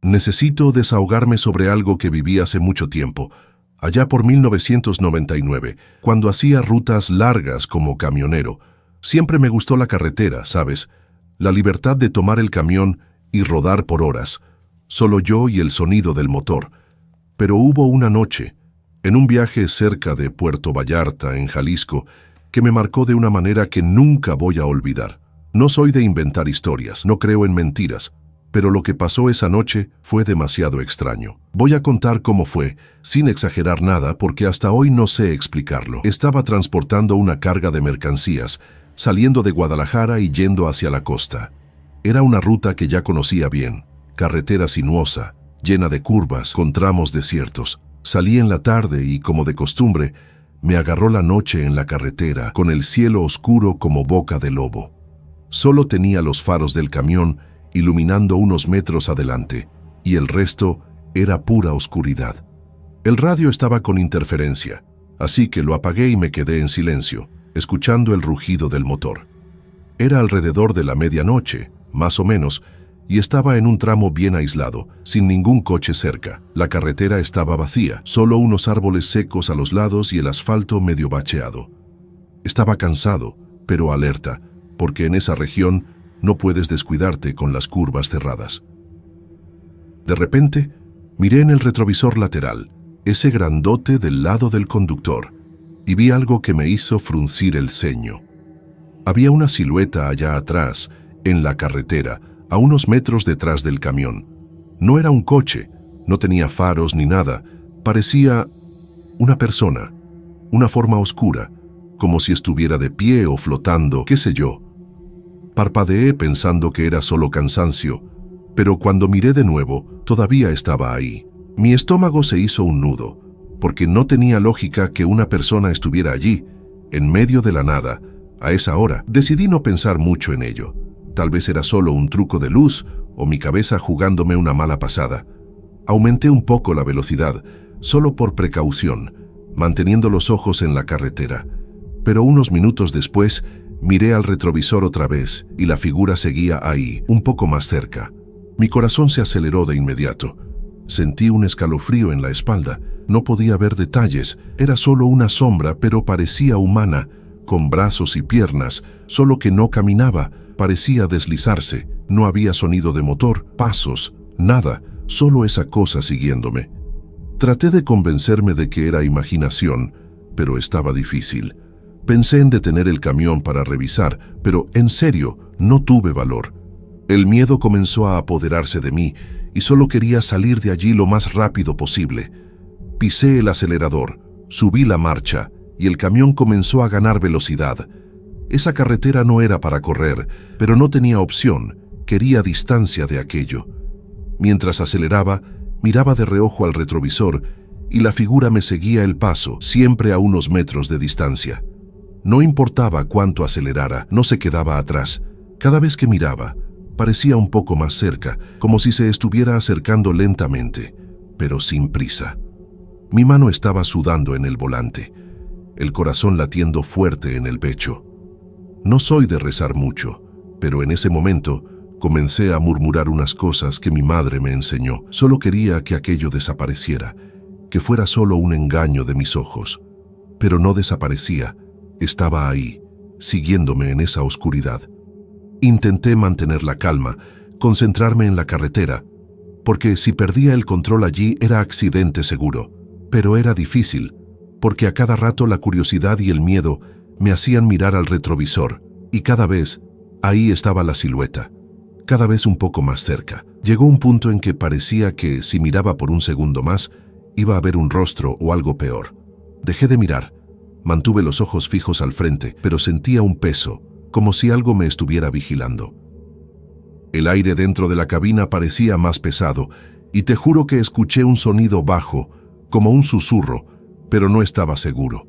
Necesito desahogarme sobre algo que viví hace mucho tiempo, allá por 1999, cuando hacía rutas largas como camionero. Siempre me gustó la carretera, ¿sabes? La libertad de tomar el camión y rodar por horas, solo yo y el sonido del motor. Pero hubo una noche, en un viaje cerca de Puerto Vallarta, en Jalisco, que me marcó de una manera que nunca voy a olvidar. No soy de inventar historias, no creo en mentiras, pero lo que pasó esa noche fue demasiado extraño. Voy a contar cómo fue, sin exagerar nada, porque hasta hoy no sé explicarlo. Estaba transportando una carga de mercancías, saliendo de Guadalajara y yendo hacia la costa. Era una ruta que ya conocía bien, carretera sinuosa, llena de curvas, con tramos desiertos. Salí en la tarde y, como de costumbre, me agarró la noche en la carretera, con el cielo oscuro como boca de lobo. Solo tenía los faros del camión iluminando unos metros adelante, y el resto era pura oscuridad. El radio estaba con interferencia, así que lo apagué y me quedé en silencio, escuchando el rugido del motor. Era alrededor de la medianoche, más o menos, y estaba en un tramo bien aislado, sin ningún coche cerca. La carretera estaba vacía, solo unos árboles secos a los lados y el asfalto medio bacheado. Estaba cansado, pero alerta, porque en esa región no puedes descuidarte con las curvas cerradas. De repente, miré en el retrovisor lateral, ese grandote del lado del conductor, y vi algo que me hizo fruncir el ceño. Había una silueta allá atrás, en la carretera, a unos metros detrás del camión. No era un coche, no tenía faros ni nada, parecía una persona, una forma oscura, como si estuviera de pie o flotando, qué sé yo. Parpadeé pensando que era solo cansancio, pero cuando miré de nuevo, todavía estaba ahí. Mi estómago se hizo un nudo, porque no tenía lógica que una persona estuviera allí, en medio de la nada, a esa hora. Decidí no pensar mucho en ello. Tal vez era solo un truco de luz o mi cabeza jugándome una mala pasada. Aumenté un poco la velocidad, solo por precaución, manteniendo los ojos en la carretera. Pero unos minutos después, miré al retrovisor otra vez y la figura seguía ahí, un poco más cerca. Mi corazón se aceleró de inmediato. Sentí un escalofrío en la espalda. No podía ver detalles. Era solo una sombra, pero parecía humana, con brazos y piernas, solo que no caminaba. Parecía deslizarse. No había sonido de motor, pasos, nada, solo esa cosa siguiéndome. Traté de convencerme de que era imaginación, pero estaba difícil. Pensé en detener el camión para revisar, pero en serio, no tuve valor. El miedo comenzó a apoderarse de mí y solo quería salir de allí lo más rápido posible. Pisé el acelerador, subí la marcha y el camión comenzó a ganar velocidad. Esa carretera no era para correr, pero no tenía opción, quería distancia de aquello. Mientras aceleraba, miraba de reojo al retrovisor y la figura me seguía el paso, siempre a unos metros de distancia. No importaba cuánto acelerara, no se quedaba atrás. Cada vez que miraba, parecía un poco más cerca, como si se estuviera acercando lentamente, pero sin prisa. Mi mano estaba sudando en el volante, el corazón latiendo fuerte en el pecho. No soy de rezar mucho, pero en ese momento comencé a murmurar unas cosas que mi madre me enseñó. Solo quería que aquello desapareciera, que fuera solo un engaño de mis ojos. Pero no desaparecía. Estaba ahí, siguiéndome en esa oscuridad. Intenté mantener la calma, concentrarme en la carretera, porque si perdía el control allí era accidente seguro. Pero era difícil, porque a cada rato la curiosidad y el miedo me hacían mirar al retrovisor, y cada vez, ahí estaba la silueta, cada vez un poco más cerca. Llegó un punto en que parecía que, si miraba por un segundo más, iba a ver un rostro o algo peor. Dejé de mirar. Mantuve los ojos fijos al frente, pero sentía un peso, como si algo me estuviera vigilando. El aire dentro de la cabina parecía más pesado, y te juro que escuché un sonido bajo, como un susurro, pero no estaba seguro.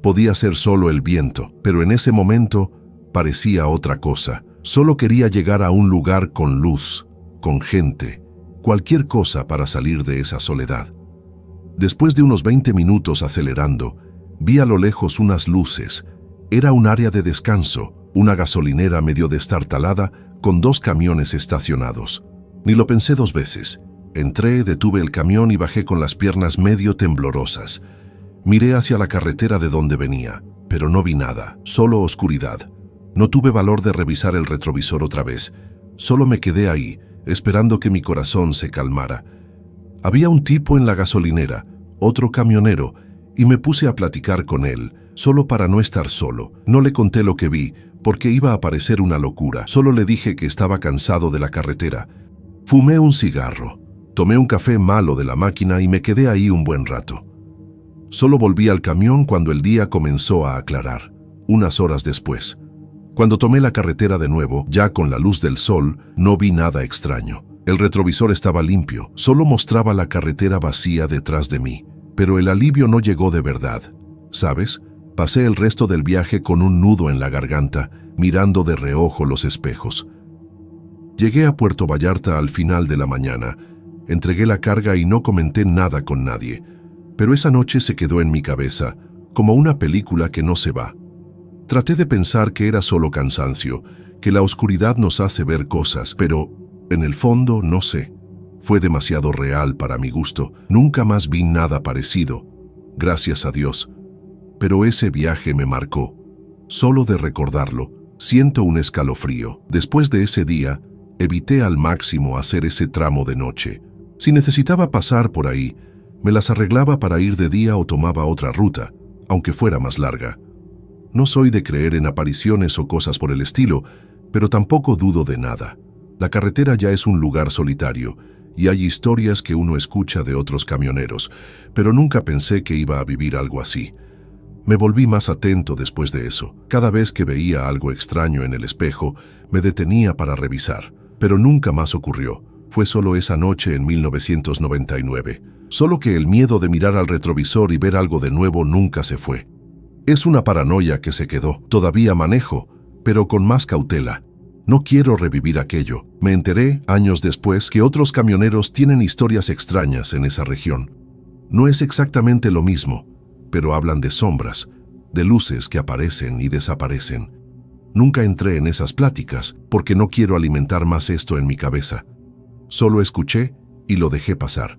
Podía ser solo el viento, pero en ese momento parecía otra cosa. Solo quería llegar a un lugar con luz, con gente, cualquier cosa para salir de esa soledad. Después de unos 20 minutos acelerando, vi a lo lejos unas luces. Era un área de descanso, una gasolinera medio destartalada con 2 camiones estacionados. Ni lo pensé 2 veces. Entré, detuve el camión y bajé con las piernas medio temblorosas. Miré hacia la carretera de donde venía, pero no vi nada, solo oscuridad. No tuve valor de revisar el retrovisor otra vez. Solo me quedé ahí, esperando que mi corazón se calmara. Había un tipo en la gasolinera, otro camionero, y me puse a platicar con él, solo para no estar solo. No le conté lo que vi, porque iba a parecer una locura. Solo le dije que estaba cansado de la carretera. Fumé un cigarro, tomé un café malo de la máquina y me quedé ahí un buen rato. Solo volví al camión cuando el día comenzó a aclarar, unas horas después. Cuando tomé la carretera de nuevo, ya con la luz del sol, no vi nada extraño. El retrovisor estaba limpio, solo mostraba la carretera vacía detrás de mí. Pero el alivio no llegó de verdad. ¿Sabes? Pasé el resto del viaje con un nudo en la garganta, mirando de reojo los espejos. Llegué a Puerto Vallarta al final de la mañana. Entregué la carga y no comenté nada con nadie. Pero esa noche se quedó en mi cabeza, como una película que no se va. Traté de pensar que era solo cansancio, que la oscuridad nos hace ver cosas, pero, en el fondo, no sé. Fue demasiado real para mi gusto. Nunca más vi nada parecido. Gracias a Dios. Pero ese viaje me marcó. Solo de recordarlo, siento un escalofrío. Después de ese día, evité al máximo hacer ese tramo de noche. Si necesitaba pasar por ahí, me las arreglaba para ir de día o tomaba otra ruta, aunque fuera más larga. No soy de creer en apariciones o cosas por el estilo, pero tampoco dudo de nada. La carretera ya es un lugar solitario, y hay historias que uno escucha de otros camioneros, pero nunca pensé que iba a vivir algo así. Me volví más atento después de eso. Cada vez que veía algo extraño en el espejo, me detenía para revisar, pero nunca más ocurrió. Fue solo esa noche en 1999. Solo que el miedo de mirar al retrovisor y ver algo de nuevo nunca se fue. Es una paranoia que se quedó. Todavía manejo, pero con más cautela. No quiero revivir aquello. Me enteré, años después, que otros camioneros tienen historias extrañas en esa región. No es exactamente lo mismo, pero hablan de sombras, de luces que aparecen y desaparecen. Nunca entré en esas pláticas porque no quiero alimentar más esto en mi cabeza. Solo escuché y lo dejé pasar.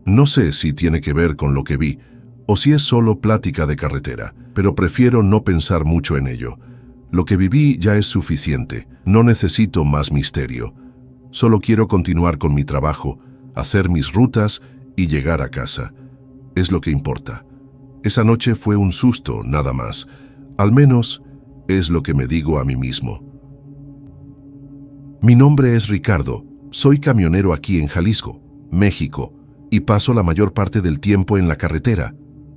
No sé si tiene que ver con lo que vi o si es solo plática de carretera, pero prefiero no pensar mucho en ello. Lo que viví ya es suficiente, no necesito más misterio. Solo quiero continuar con mi trabajo, hacer mis rutas y llegar a casa. Es lo que importa. Esa noche fue un susto, nada más. Al menos es lo que me digo a mí mismo. Mi nombre es Ricardo, soy camionero aquí en Jalisco, México, y paso la mayor parte del tiempo en la carretera.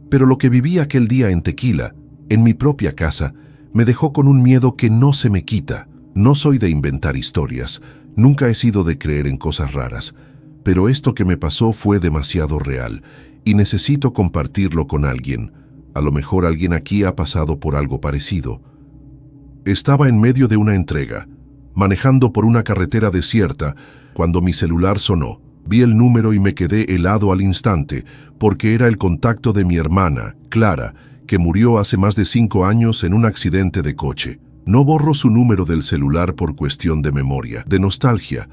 Pero lo que viví aquel día en Tequila, en mi propia casa, me dejó con un miedo que no se me quita. No soy de inventar historias, nunca he sido de creer en cosas raras, pero esto que me pasó fue demasiado real y necesito compartirlo con alguien. A lo mejor alguien aquí ha pasado por algo parecido. Estaba en medio de una entrega, manejando por una carretera desierta, cuando mi celular sonó. Vi el número y me quedé helado al instante, porque era el contacto de mi hermana, Clara, que murió hace más de 5 años en un accidente de coche. No borro su número del celular por cuestión de memoria, de nostalgia,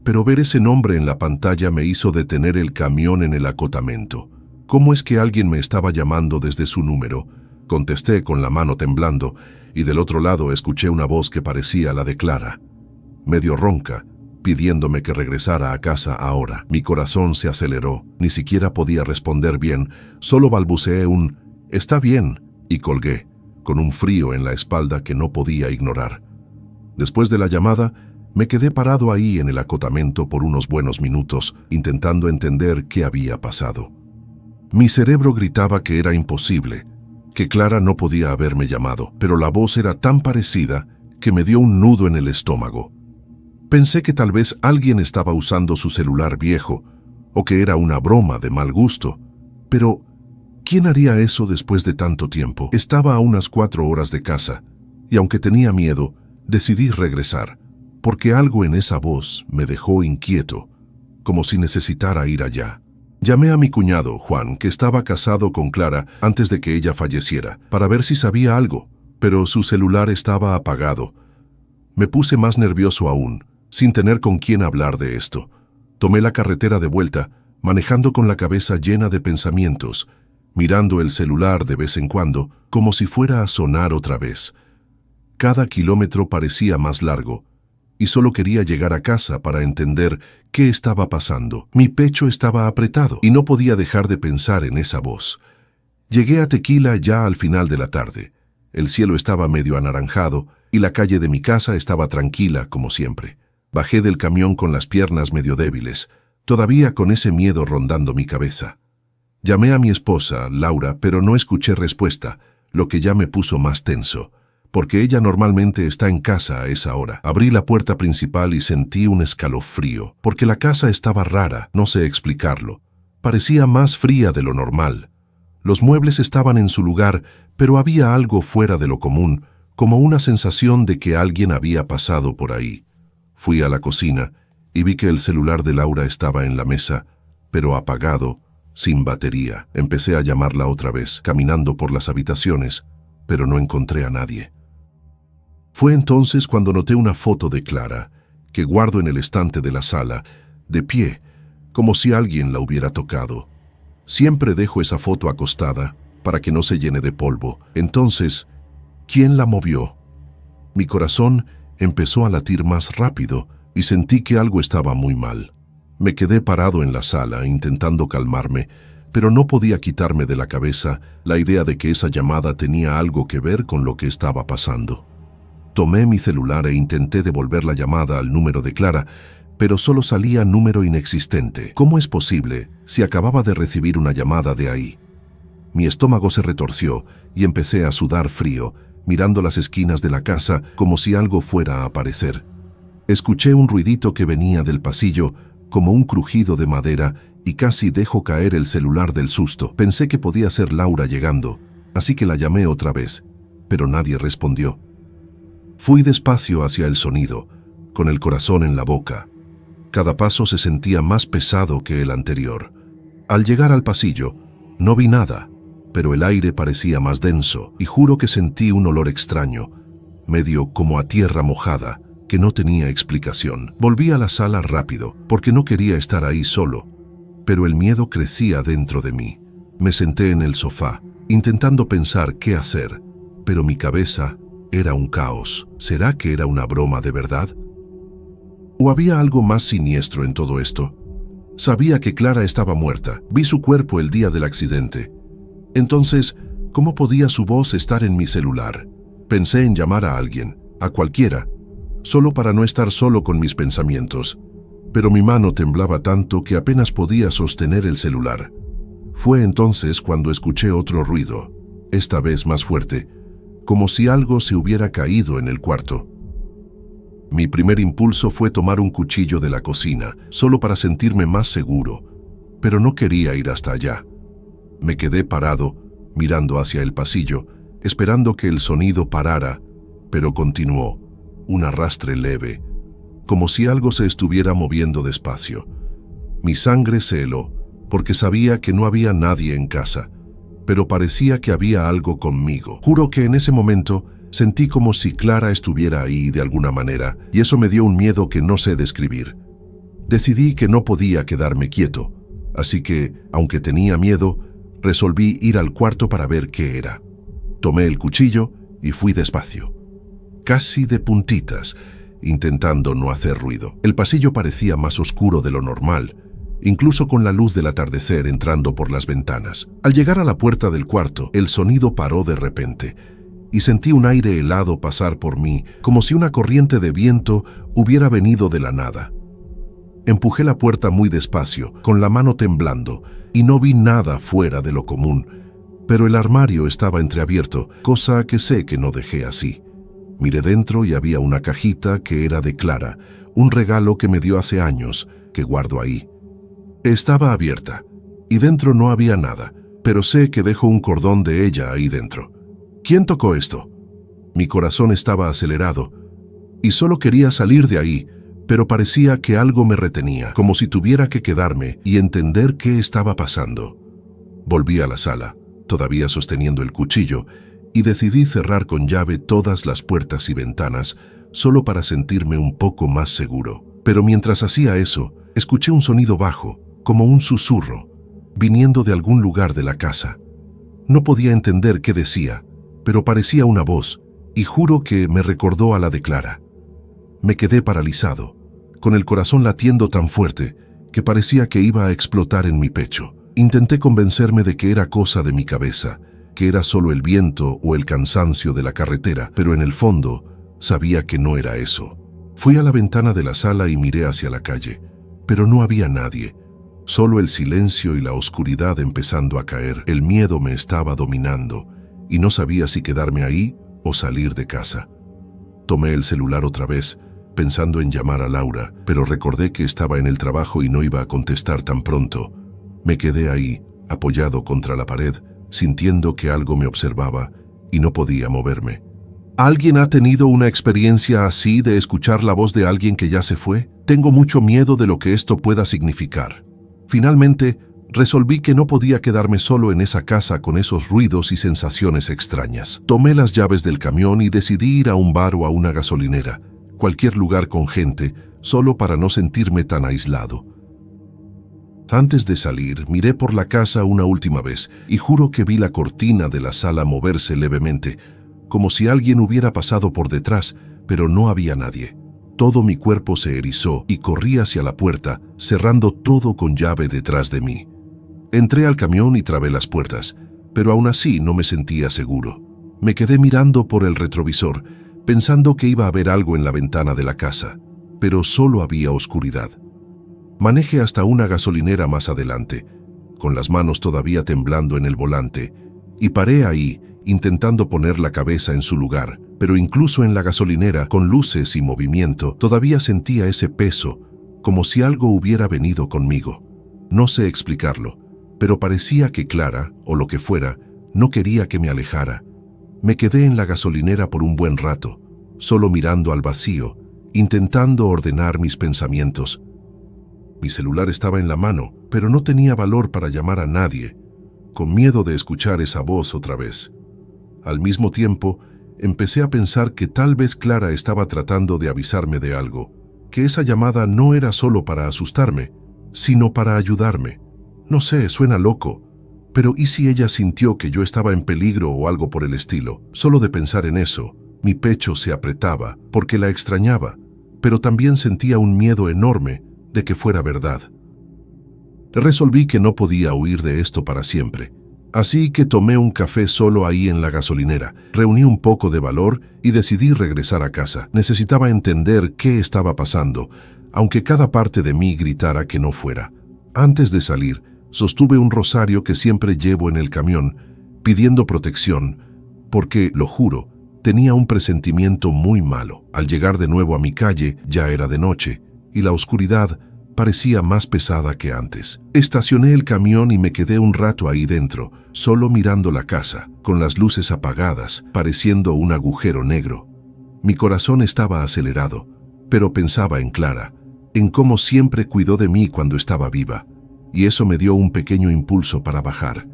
pero ver ese nombre en la pantalla me hizo detener el camión en el acotamiento. ¿Cómo es que alguien me estaba llamando desde su número? Contesté con la mano temblando, y del otro lado escuché una voz que parecía la de Clara, medio ronca, pidiéndome que regresara a casa ahora. Mi corazón se aceleró, ni siquiera podía responder bien, solo balbuceé un «está bien» y colgué, con un frío en la espalda que no podía ignorar. Después de la llamada, me quedé parado ahí en el acotamiento por unos buenos minutos, intentando entender qué había pasado. Mi cerebro gritaba que era imposible, que Clara no podía haberme llamado, pero la voz era tan parecida que me dio un nudo en el estómago. Pensé que tal vez alguien estaba usando su celular viejo, o que era una broma de mal gusto. Pero, ¿quién haría eso después de tanto tiempo? Estaba a unas 4 horas de casa, y aunque tenía miedo, decidí regresar, porque algo en esa voz me dejó inquieto, como si necesitara ir allá. Llamé a mi cuñado, Juan, que estaba casado con Clara antes de que ella falleciera, para ver si sabía algo, pero su celular estaba apagado. Me puse más nervioso aún, sin tener con quién hablar de esto. Tomé la carretera de vuelta, manejando con la cabeza llena de pensamientos, mirando el celular de vez en cuando, como si fuera a sonar otra vez. Cada kilómetro parecía más largo, y solo quería llegar a casa para entender qué estaba pasando. Mi pecho estaba apretado, y no podía dejar de pensar en esa voz. Llegué a Tequila ya al final de la tarde. El cielo estaba medio anaranjado, y la calle de mi casa estaba tranquila, como siempre. Bajé del camión con las piernas medio débiles, todavía con ese miedo rondando mi cabeza. Llamé a mi esposa, Laura, pero no escuché respuesta, lo que ya me puso más tenso, porque ella normalmente está en casa a esa hora. Abrí la puerta principal y sentí un escalofrío, porque la casa estaba rara, no sé explicarlo. Parecía más fría de lo normal. Los muebles estaban en su lugar, pero había algo fuera de lo común, como una sensación de que alguien había pasado por ahí. Fui a la cocina y vi que el celular de Laura estaba en la mesa, pero apagado, sin batería. Empecé a llamarla otra vez, caminando por las habitaciones, pero no encontré a nadie. Fue entonces cuando noté una foto de Clara, que guardo en el estante de la sala, de pie, como si alguien la hubiera tocado. Siempre dejo esa foto acostada, para que no se llene de polvo. Entonces, ¿quién la movió? Mi corazón empezó a latir más rápido y sentí que algo estaba muy mal. Me quedé parado en la sala intentando calmarme, pero no podía quitarme de la cabeza la idea de que esa llamada tenía algo que ver con lo que estaba pasando. Tomé mi celular e intenté devolver la llamada al número de Clara, pero solo salía número inexistente. ¿Cómo es posible si acababa de recibir una llamada de ahí? Mi estómago se retorció y empecé a sudar frío, mirando las esquinas de la casa como si algo fuera a aparecer. Escuché un ruidito que venía del pasillo, como un crujido de madera, y casi dejo caer el celular del susto. Pensé que podía ser Laura llegando, así que la llamé otra vez, pero nadie respondió. Fui despacio hacia el sonido, con el corazón en la boca. Cada paso se sentía más pesado que el anterior. Al llegar al pasillo, no vi nada, pero el aire parecía más denso, y juro que sentí un olor extraño, medio como a tierra mojada, que no tenía explicación. Volví a la sala rápido, porque no quería estar ahí solo, pero el miedo crecía dentro de mí. Me senté en el sofá, intentando pensar qué hacer, pero mi cabeza era un caos. ¿Será que era una broma de verdad? ¿O había algo más siniestro en todo esto? Sabía que Clara estaba muerta. Vi su cuerpo el día del accidente. Entonces, ¿cómo podía su voz estar en mi celular? Pensé en llamar a alguien, a cualquiera, solo para no estar solo con mis pensamientos. Pero mi mano temblaba tanto que apenas podía sostener el celular. Fue entonces cuando escuché otro ruido, esta vez más fuerte, como si algo se hubiera caído en el cuarto. Mi primer impulso fue tomar un cuchillo de la cocina, solo para sentirme más seguro, pero no quería ir hasta allá. Me quedé parado, mirando hacia el pasillo, esperando que el sonido parara, pero continuó, un arrastre leve, como si algo se estuviera moviendo despacio. Mi sangre se heló, porque sabía que no había nadie en casa, pero parecía que había algo conmigo. Juro que en ese momento sentí como si Clara estuviera ahí de alguna manera, y eso me dio un miedo que no sé describir. Decidí que no podía quedarme quieto, así que, aunque tenía miedo, resolví ir al cuarto para ver qué era. Tomé el cuchillo y fui despacio, casi de puntitas, intentando no hacer ruido. El pasillo parecía más oscuro de lo normal, incluso con la luz del atardecer entrando por las ventanas. Al llegar a la puerta del cuarto, el sonido paró de repente, y sentí un aire helado pasar por mí, como si una corriente de viento hubiera venido de la nada. Empujé la puerta muy despacio, con la mano temblando, y no vi nada fuera de lo común, pero el armario estaba entreabierto, cosa que sé que no dejé así. Miré dentro y había una cajita que era de Clara, un regalo que me dio hace años, que guardo ahí. Estaba abierta, y dentro no había nada, pero sé que dejó un cordón de ella ahí dentro. ¿Quién tocó esto? Mi corazón estaba acelerado, y solo quería salir de ahí, pero parecía que algo me retenía, como si tuviera que quedarme y entender qué estaba pasando. Volví a la sala, todavía sosteniendo el cuchillo, y decidí cerrar con llave todas las puertas y ventanas, solo para sentirme un poco más seguro. Pero mientras hacía eso, Escuché un sonido bajo, como un susurro, viniendo de algún lugar de la casa. No podía entender qué decía, pero parecía una voz, y juro que me recordó a la de Clara. Me quedé paralizado, con el corazón latiendo tan fuerte que parecía que iba a explotar en mi pecho. Intenté convencerme de que era cosa de mi cabeza, que era solo el viento o el cansancio de la carretera, pero en el fondo sabía que no era eso. Fui a la ventana de la sala y miré hacia la calle, pero no había nadie, solo el silencio y la oscuridad empezando a caer. El miedo me estaba dominando y no sabía si quedarme ahí o salir de casa. Tomé el celular otra vez, pensando en llamar a Laura, pero recordé que estaba en el trabajo y no iba a contestar tan pronto. Me quedé ahí, apoyado contra la pared, sintiendo que algo me observaba y no podía moverme. ¿Alguien ha tenido una experiencia así de escuchar la voz de alguien que ya se fue? Tengo mucho miedo de lo que esto pueda significar. Finalmente, resolví que no podía quedarme solo en esa casa con esos ruidos y sensaciones extrañas. Tomé las llaves del camión y decidí ir a un bar o a una gasolinera, cualquier lugar con gente, solo para no sentirme tan aislado. Antes de salir, miré por la casa una última vez y juro que vi la cortina de la sala moverse levemente, como si alguien hubiera pasado por detrás, pero no había nadie. Todo mi cuerpo se erizó y corrí hacia la puerta, cerrando todo con llave detrás de mí. Entré al camión y trabé las puertas, pero aún así no me sentía seguro. Me quedé mirando por el retrovisor, pensando que iba a haber algo en la ventana de la casa, pero solo había oscuridad. Manejé hasta una gasolinera más adelante, con las manos todavía temblando en el volante, y paré ahí, intentando poner la cabeza en su lugar, pero incluso en la gasolinera, con luces y movimiento, todavía sentía ese peso, como si algo hubiera venido conmigo. No sé explicarlo, pero parecía que Clara, o lo que fuera, no quería que me alejara. Me quedé en la gasolinera por un buen rato, solo mirando al vacío, intentando ordenar mis pensamientos. Mi celular estaba en la mano, pero no tenía valor para llamar a nadie, con miedo de escuchar esa voz otra vez. Al mismo tiempo, empecé a pensar que tal vez Clara estaba tratando de avisarme de algo, que esa llamada no era solo para asustarme, sino para ayudarme. No sé, suena loco, pero ¿y si ella sintió que yo estaba en peligro o algo por el estilo? Solo de pensar en eso, mi pecho se apretaba, porque la extrañaba, pero también sentía un miedo enorme de que fuera verdad. Resolví que no podía huir de esto para siempre, así que tomé un café solo ahí en la gasolinera, reuní un poco de valor y decidí regresar a casa. Necesitaba entender qué estaba pasando, aunque cada parte de mí gritara que no fuera. Antes de salir, sostuve un rosario que siempre llevo en el camión, pidiendo protección, porque, lo juro, tenía un presentimiento muy malo. Al llegar de nuevo a mi calle, ya era de noche, y la oscuridad parecía más pesada que antes. Estacioné el camión y me quedé un rato ahí dentro, solo mirando la casa, con las luces apagadas, pareciendo un agujero negro. Mi corazón estaba acelerado, pero pensaba en Clara, en cómo siempre cuidó de mí cuando estaba viva, y eso me dio un pequeño impulso para bajar.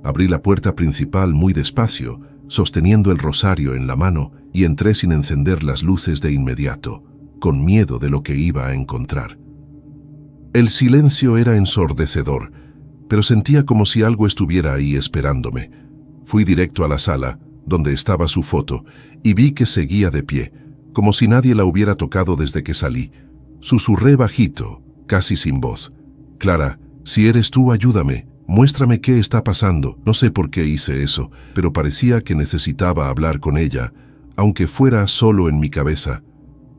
Abrí la puerta principal muy despacio, sosteniendo el rosario en la mano, y entré sin encender las luces de inmediato, con miedo de lo que iba a encontrar. El silencio era ensordecedor, pero sentía como si algo estuviera ahí esperándome. Fui directo a la sala, donde estaba su foto, y vi que seguía de pie, como si nadie la hubiera tocado desde que salí. Susurré bajito, casi sin voz. «Clara, si eres tú, ayúdame, muéstrame qué está pasando». No sé por qué hice eso, pero parecía que necesitaba hablar con ella, aunque fuera solo en mi cabeza.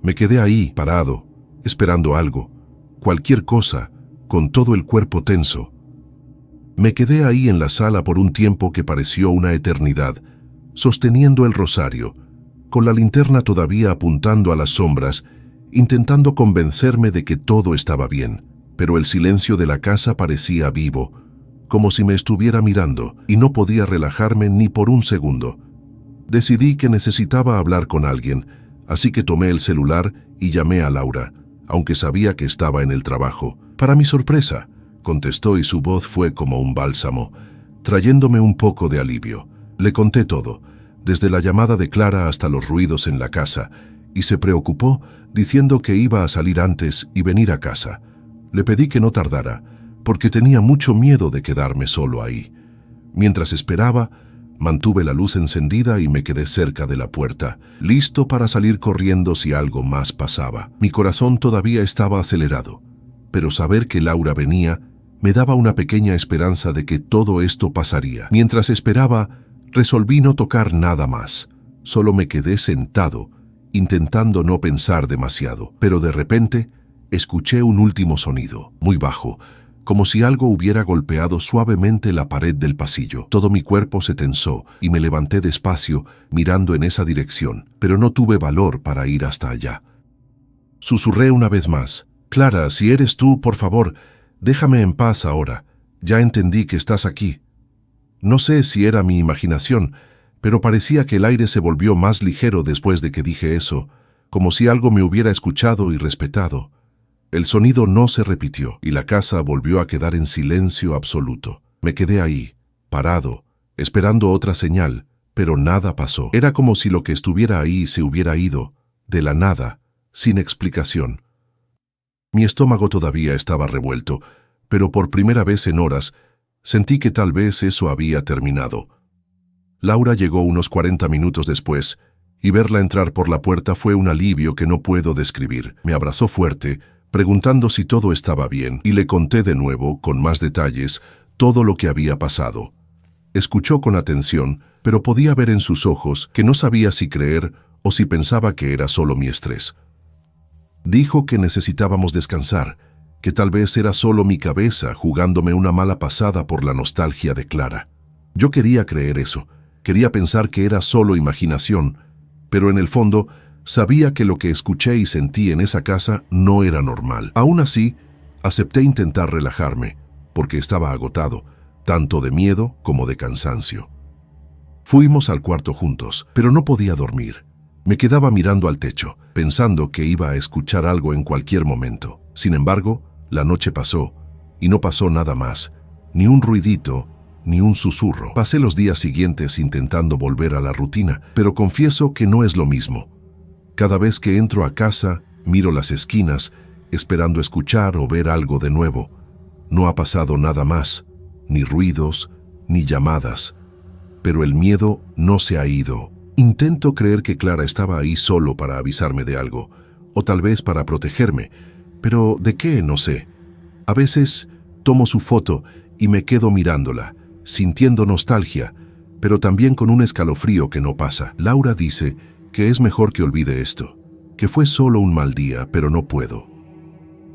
Me quedé ahí, parado, esperando algo. Cualquier cosa, con todo el cuerpo tenso. Me quedé ahí en la sala por un tiempo que pareció una eternidad, sosteniendo el rosario, con la linterna todavía apuntando a las sombras, intentando convencerme de que todo estaba bien, pero el silencio de la casa parecía vivo, como si me estuviera mirando, y no podía relajarme ni por un segundo. Decidí que necesitaba hablar con alguien, así que tomé el celular y llamé a Laura, aunque sabía que estaba en el trabajo. Para mi sorpresa, contestó y su voz fue como un bálsamo, trayéndome un poco de alivio. Le conté todo, desde la llamada de Clara hasta los ruidos en la casa, y se preocupó diciendo que iba a salir antes y venir a casa. Le pedí que no tardara, porque tenía mucho miedo de quedarme solo ahí. Mientras esperaba, mantuve la luz encendida y me quedé cerca de la puerta, listo para salir corriendo si algo más pasaba. Mi corazón todavía estaba acelerado, pero saber que Laura venía me daba una pequeña esperanza de que todo esto pasaría. Mientras esperaba, resolví no tocar nada más. Solo me quedé sentado, intentando no pensar demasiado. Pero de repente, escuché un último sonido, muy bajo, como si algo hubiera golpeado suavemente la pared del pasillo. Todo mi cuerpo se tensó y me levanté despacio, mirando en esa dirección, pero no tuve valor para ir hasta allá. Susurré una vez más: «Clara, si eres tú, por favor, déjame en paz ahora. Ya entendí que estás aquí». No sé si era mi imaginación, pero parecía que el aire se volvió más ligero después de que dije eso, como si algo me hubiera escuchado y respetado. El sonido no se repitió y la casa volvió a quedar en silencio absoluto. Me quedé ahí, parado, esperando otra señal, pero nada pasó. Era como si lo que estuviera ahí se hubiera ido, de la nada, sin explicación. Mi estómago todavía estaba revuelto, pero por primera vez en horas sentí que tal vez eso había terminado. Laura llegó unos 40 minutos después, y verla entrar por la puerta fue un alivio que no puedo describir. Me abrazó fuerte, preguntando si todo estaba bien, y le conté de nuevo, con más detalles, todo lo que había pasado. Escuchó con atención, pero podía ver en sus ojos que no sabía si creer o si pensaba que era solo mi estrés. Dijo que necesitábamos descansar, que tal vez era solo mi cabeza jugándome una mala pasada por la nostalgia de Clara. Yo quería creer eso, quería pensar que era solo imaginación, pero en el fondo sabía que lo que escuché y sentí en esa casa no era normal. Aún así, acepté intentar relajarme, porque estaba agotado, tanto de miedo como de cansancio. Fuimos al cuarto juntos, pero no podía dormir. Me quedaba mirando al techo, pensando que iba a escuchar algo en cualquier momento. Sin embargo, la noche pasó, y no pasó nada más, ni un ruidito, ni un susurro. Pasé los días siguientes intentando volver a la rutina, pero confieso que no es lo mismo. Cada vez que entro a casa, miro las esquinas, esperando escuchar o ver algo de nuevo. No ha pasado nada más, ni ruidos, ni llamadas. Pero el miedo no se ha ido. Intento creer que Clara estaba ahí solo para avisarme de algo, o tal vez para protegerme, pero ¿de qué? No sé. A veces tomo su foto y me quedo mirándola, sintiendo nostalgia, pero también con un escalofrío que no pasa. Laura dice que es mejor que olvide esto, que fue solo un mal día, pero no puedo.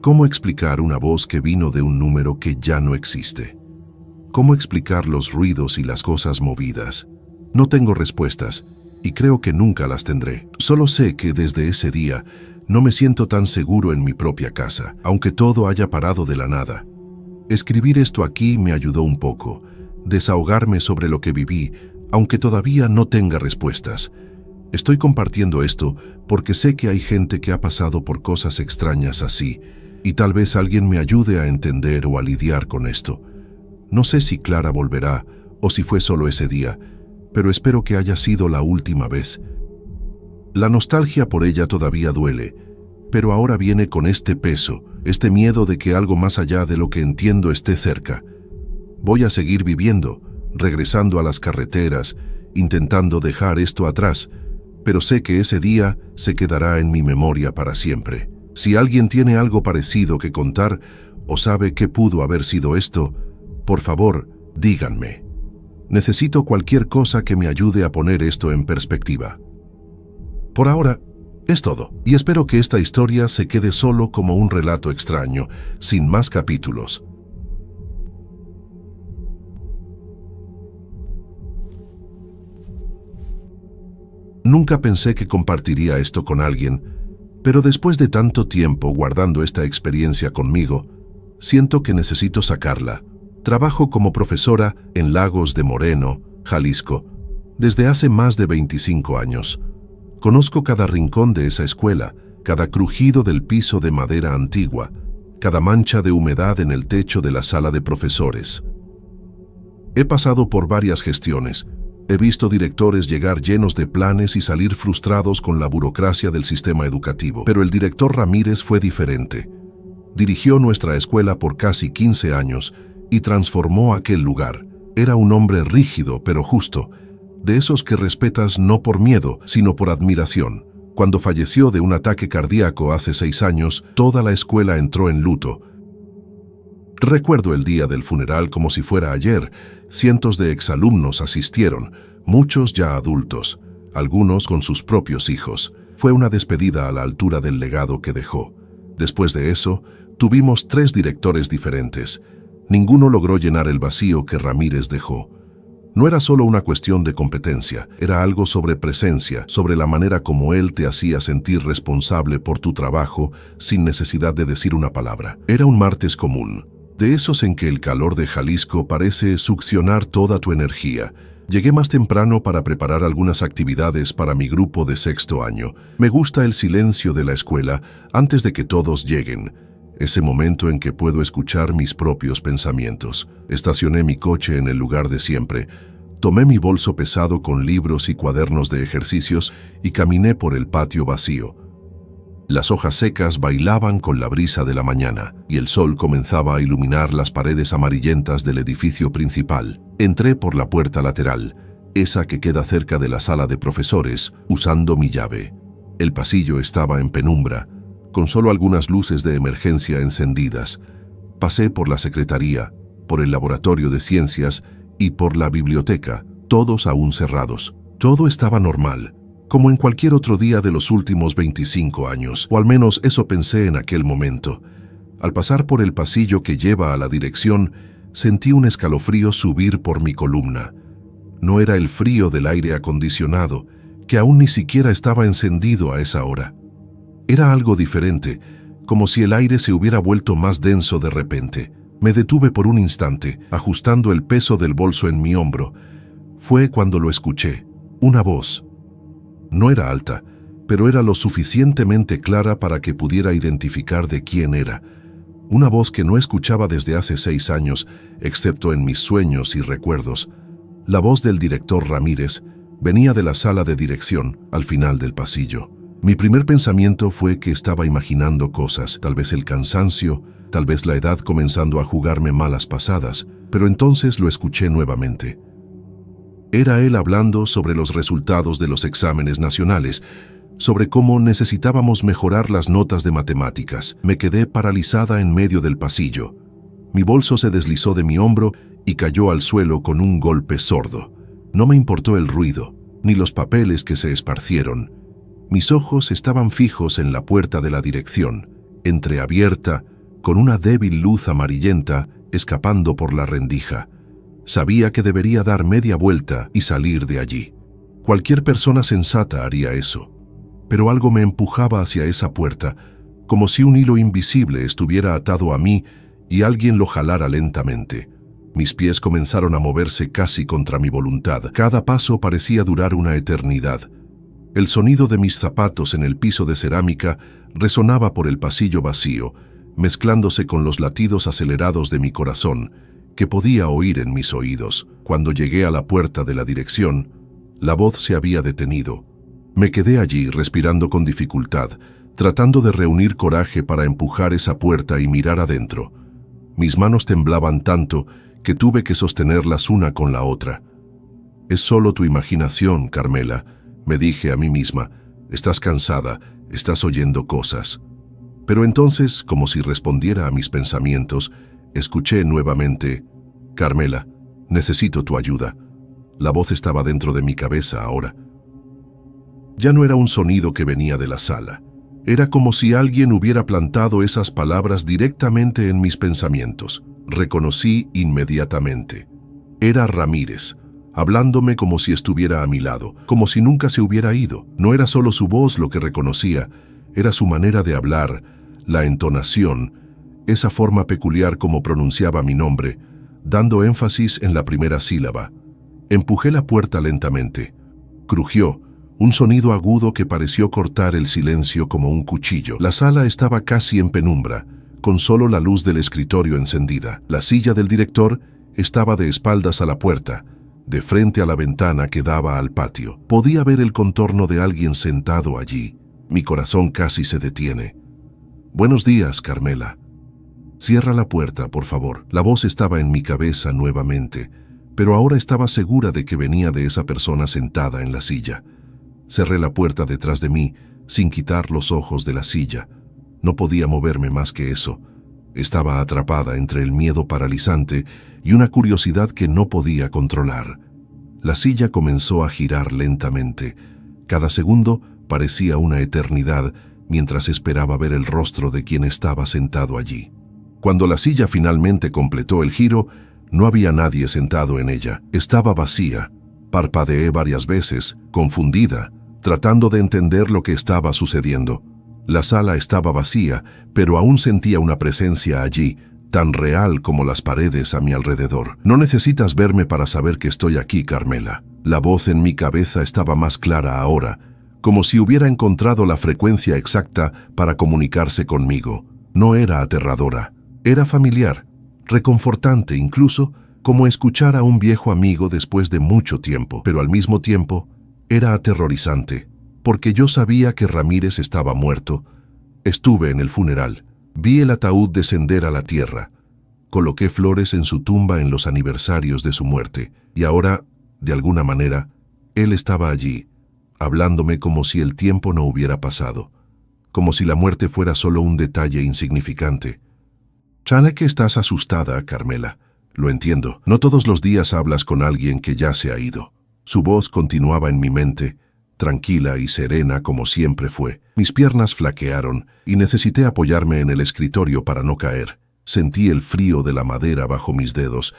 ¿Cómo explicar una voz que vino de un número que ya no existe? ¿Cómo explicar los ruidos y las cosas movidas? No tengo respuestas, y creo que nunca las tendré. Solo sé que desde ese día no me siento tan seguro en mi propia casa, aunque todo haya parado de la nada. Escribir esto aquí me ayudó un poco, desahogarme sobre lo que viví, aunque todavía no tenga respuestas. Estoy compartiendo esto porque sé que hay gente que ha pasado por cosas extrañas así, y tal vez alguien me ayude a entender o a lidiar con esto. No sé si Clara volverá o si fue solo ese día, pero espero que haya sido la última vez. La nostalgia por ella todavía duele, pero ahora viene con este peso, este miedo de que algo más allá de lo que entiendo esté cerca. Voy a seguir viviendo, regresando a las carreteras, intentando dejar esto atrás, pero sé que ese día se quedará en mi memoria para siempre. Si alguien tiene algo parecido que contar o sabe qué pudo haber sido esto, por favor, díganme. Necesito cualquier cosa que me ayude a poner esto en perspectiva. Por ahora, es todo, y espero que esta historia se quede solo como un relato extraño, sin más capítulos. Nunca pensé que compartiría esto con alguien, pero después de tanto tiempo guardando esta experiencia conmigo, siento que necesito sacarla. Trabajo como profesora en Lagos de Moreno, Jalisco, desde hace más de 25 años. Conozco cada rincón de esa escuela, cada crujido del piso de madera antigua, cada mancha de humedad en el techo de la sala de profesores. He pasado por varias gestiones. He visto directores llegar llenos de planes y salir frustrados con la burocracia del sistema educativo. Pero el director Ramírez fue diferente. Dirigió nuestra escuela por casi 15 años y transformó aquel lugar. Era un hombre rígido pero justo, de esos que respetas no por miedo, sino por admiración. Cuando falleció de un ataque cardíaco hace 6 años, toda la escuela entró en luto. Recuerdo el día del funeral como si fuera ayer. Cientos de exalumnos asistieron, muchos ya adultos, algunos con sus propios hijos. Fue una despedida a la altura del legado que dejó. Después de eso, tuvimos 3 directores diferentes. Ninguno logró llenar el vacío que Ramírez dejó. No era solo una cuestión de competencia, era algo sobre presencia, sobre la manera como él te hacía sentir responsable por tu trabajo sin necesidad de decir una palabra. Era un martes común, de esos en que el calor de Jalisco parece succionar toda tu energía. Llegué más temprano para preparar algunas actividades para mi grupo de 6º año. Me gusta el silencio de la escuela antes de que todos lleguen. Ese momento en que puedo escuchar mis propios pensamientos. Estacioné mi coche en el lugar de siempre. Tomé mi bolso pesado con libros y cuadernos de ejercicios y caminé por el patio vacío. Las hojas secas bailaban con la brisa de la mañana y el sol comenzaba a iluminar las paredes amarillentas del edificio principal. Entré por la puerta lateral, esa que queda cerca de la sala de profesores, usando mi llave. El pasillo estaba en penumbra, con solo algunas luces de emergencia encendidas. Pasé por la secretaría, por el laboratorio de ciencias y por la biblioteca, todos aún cerrados. Todo estaba normal, como en cualquier otro día de los últimos 25 años, o al menos eso pensé en aquel momento. Al pasar por el pasillo que lleva a la dirección, sentí un escalofrío subir por mi columna. No era el frío del aire acondicionado, que aún ni siquiera estaba encendido a esa hora. Era algo diferente, como si el aire se hubiera vuelto más denso de repente. Me detuve por un instante, ajustando el peso del bolso en mi hombro. Fue cuando lo escuché, una voz. No era alta, pero era lo suficientemente clara para que pudiera identificar de quién era. Una voz que no escuchaba desde hace 6 años, excepto en mis sueños y recuerdos. La voz del director Ramírez venía de la sala de dirección, al final del pasillo. Mi primer pensamiento fue que estaba imaginando cosas, tal vez el cansancio, tal vez la edad comenzando a jugarme malas pasadas, pero entonces lo escuché nuevamente. Era él hablando sobre los resultados de los exámenes nacionales, sobre cómo necesitábamos mejorar las notas de matemáticas. Me quedé paralizada en medio del pasillo. Mi bolso se deslizó de mi hombro y cayó al suelo con un golpe sordo. No me importó el ruido, ni los papeles que se esparcieron. Mis ojos estaban fijos en la puerta de la dirección, entreabierta, con una débil luz amarillenta escapando por la rendija. Sabía que debería dar media vuelta y salir de allí. Cualquier persona sensata haría eso. Pero algo me empujaba hacia esa puerta, como si un hilo invisible estuviera atado a mí y alguien lo jalara lentamente. Mis pies comenzaron a moverse casi contra mi voluntad. Cada paso parecía durar una eternidad. El sonido de mis zapatos en el piso de cerámica resonaba por el pasillo vacío, mezclándose con los latidos acelerados de mi corazón, que podía oír en mis oídos. Cuando llegué a la puerta de la dirección, la voz se había detenido. Me quedé allí respirando con dificultad, tratando de reunir coraje para empujar esa puerta y mirar adentro. Mis manos temblaban tanto que tuve que sostenerlas una con la otra. «Es solo tu imaginación, Carmela», me dije a mí misma. «Estás cansada, estás oyendo cosas». Pero entonces, como si respondiera a mis pensamientos, escuché nuevamente: «Carmela, necesito tu ayuda». La voz estaba dentro de mi cabeza ahora. Ya no era un sonido que venía de la sala. Era como si alguien hubiera plantado esas palabras directamente en mis pensamientos. Reconocí inmediatamente. Era Ramírez, hablándome como si estuviera a mi lado, como si nunca se hubiera ido. No era solo su voz lo que reconocía, era su manera de hablar, la entonación, esa forma peculiar como pronunciaba mi nombre, dando énfasis en la primera sílaba. Empujé la puerta lentamente. Crujió, un sonido agudo que pareció cortar el silencio como un cuchillo. La sala estaba casi en penumbra, con solo la luz del escritorio encendida. La silla del director estaba de espaldas a la puerta, de frente a la ventana que daba al patio. Podía ver el contorno de alguien sentado allí. Mi corazón casi se detiene. «Buenos días, Carmela». «Cierra la puerta, por favor». La voz estaba en mi cabeza nuevamente, pero ahora estaba segura de que venía de esa persona sentada en la silla. Cerré la puerta detrás de mí, sin quitar los ojos de la silla. No podía moverme más que eso. Estaba atrapada entre el miedo paralizante y una curiosidad que no podía controlar. La silla comenzó a girar lentamente. Cada segundo parecía una eternidad mientras esperaba ver el rostro de quien estaba sentado allí. Cuando la silla finalmente completó el giro, no había nadie sentado en ella. Estaba vacía. Parpadeé varias veces, confundida, tratando de entender lo que estaba sucediendo. La sala estaba vacía, pero aún sentía una presencia allí, tan real como las paredes a mi alrededor. «No necesitas verme para saber que estoy aquí, Carmela». La voz en mi cabeza estaba más clara ahora, como si hubiera encontrado la frecuencia exacta para comunicarse conmigo. No era aterradora, era familiar, reconfortante incluso, como escuchar a un viejo amigo después de mucho tiempo, pero al mismo tiempo era aterrorizante, porque yo sabía que Ramírez estaba muerto. Estuve en el funeral, vi el ataúd descender a la tierra, coloqué flores en su tumba en los aniversarios de su muerte, y ahora, de alguna manera, él estaba allí, hablándome como si el tiempo no hubiera pasado, como si la muerte fuera solo un detalle insignificante. «Sé que estás asustada, Carmela. Lo entiendo. No todos los días hablas con alguien que ya se ha ido». Su voz continuaba en mi mente, tranquila y serena como siempre fue. Mis piernas flaquearon y necesité apoyarme en el escritorio para no caer. Sentí el frío de la madera bajo mis dedos,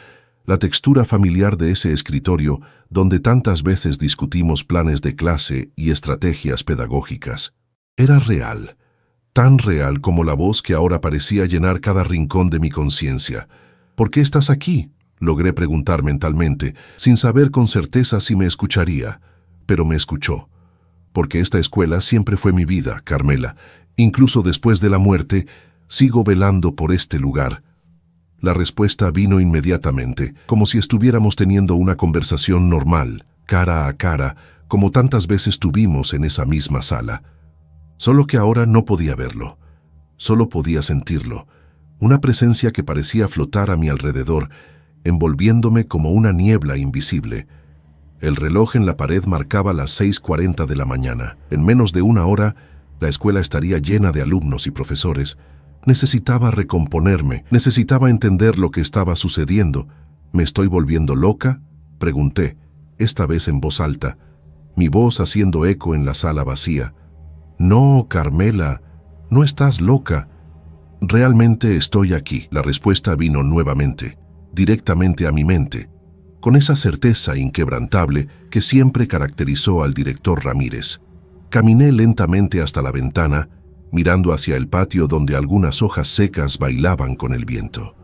la textura familiar de ese escritorio donde tantas veces discutimos planes de clase y estrategias pedagógicas. Era real, tan real como la voz que ahora parecía llenar cada rincón de mi conciencia. «¿Por qué estás aquí?», logré preguntar mentalmente, sin saber con certeza si me escucharía, pero me escuchó. «Porque esta escuela siempre fue mi vida, Carmela. Incluso después de la muerte, sigo velando por este lugar». La respuesta vino inmediatamente, como si estuviéramos teniendo una conversación normal, cara a cara, como tantas veces tuvimos en esa misma sala. Solo que ahora no podía verlo, solo podía sentirlo, una presencia que parecía flotar a mi alrededor, envolviéndome como una niebla invisible. El reloj en la pared marcaba las 6:40 de la mañana. En menos de una hora, la escuela estaría llena de alumnos y profesores. Necesitaba recomponerme, necesitaba entender lo que estaba sucediendo. «¿Me estoy volviendo loca?», pregunté, esta vez en voz alta, mi voz haciendo eco en la sala vacía. «No, Carmela, no estás loca. Realmente estoy aquí». La respuesta vino nuevamente, directamente a mi mente, con esa certeza inquebrantable que siempre caracterizó al director Ramírez. Caminé lentamente hasta la ventana, mirando hacia el patio donde algunas hojas secas bailaban con el viento.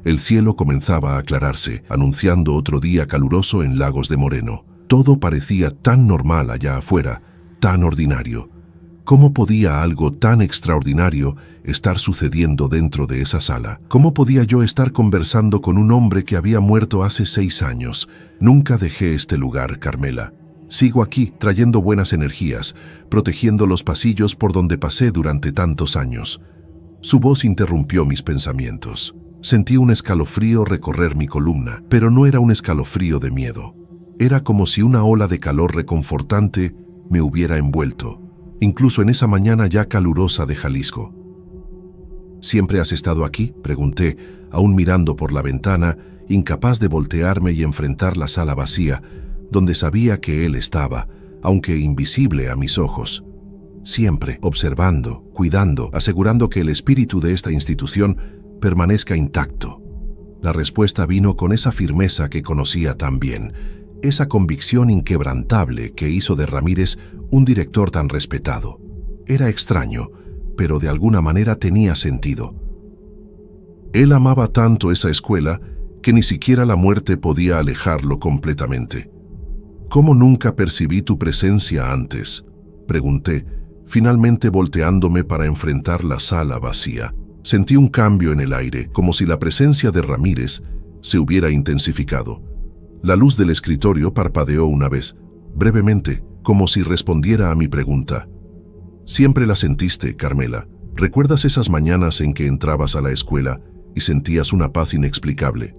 El cielo comenzaba a aclararse, anunciando otro día caluroso en Lagos de Moreno. Todo parecía tan normal allá afuera, tan ordinario. ¿Cómo podía algo tan extraordinario estar sucediendo dentro de esa sala? ¿Cómo podía yo estar conversando con un hombre que había muerto hace 6 años? Nunca dejé este lugar, Carmela. Sigo aquí, trayendo buenas energías, protegiendo los pasillos por donde pasé durante tantos años. Su voz interrumpió mis pensamientos. Sentí un escalofrío recorrer mi columna, pero no era un escalofrío de miedo. Era como si una ola de calor reconfortante me hubiera envuelto, incluso en esa mañana ya calurosa de Jalisco. «¿Siempre has estado aquí?», pregunté, aún mirando por la ventana, incapaz de voltearme y enfrentar la sala vacía, donde sabía que él estaba, aunque invisible a mis ojos. Siempre observando, cuidando, asegurando que el espíritu de esta institución permanezca intacto. La respuesta vino con esa firmeza que conocía tan bien, esa convicción inquebrantable que hizo de Ramírez un director tan respetado. Era extraño, pero de alguna manera tenía sentido. Él amaba tanto esa escuela que ni siquiera la muerte podía alejarlo completamente. «¿Cómo nunca percibí tu presencia antes?», pregunté, finalmente volteándome para enfrentar la sala vacía. Sentí un cambio en el aire, como si la presencia de Ramírez se hubiera intensificado. La luz del escritorio parpadeó una vez, brevemente, como si respondiera a mi pregunta. «Siempre la sentiste, Carmela», ¿Recuerdas esas mañanas en que entrabas a la escuela y sentías una paz inexplicable?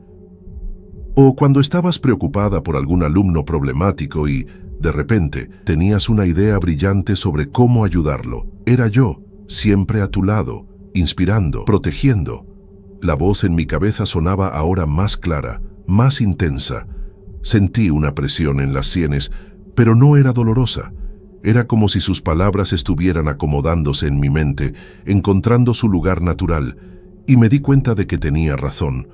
O cuando estabas preocupada por algún alumno problemático y, de repente, tenías una idea brillante sobre cómo ayudarlo. Era yo, siempre a tu lado, inspirando, protegiendo. La voz en mi cabeza sonaba ahora más clara, más intensa. Sentí una presión en las sienes, pero no era dolorosa. Era como si sus palabras estuvieran acomodándose en mi mente, encontrando su lugar natural, y me di cuenta de que tenía razón.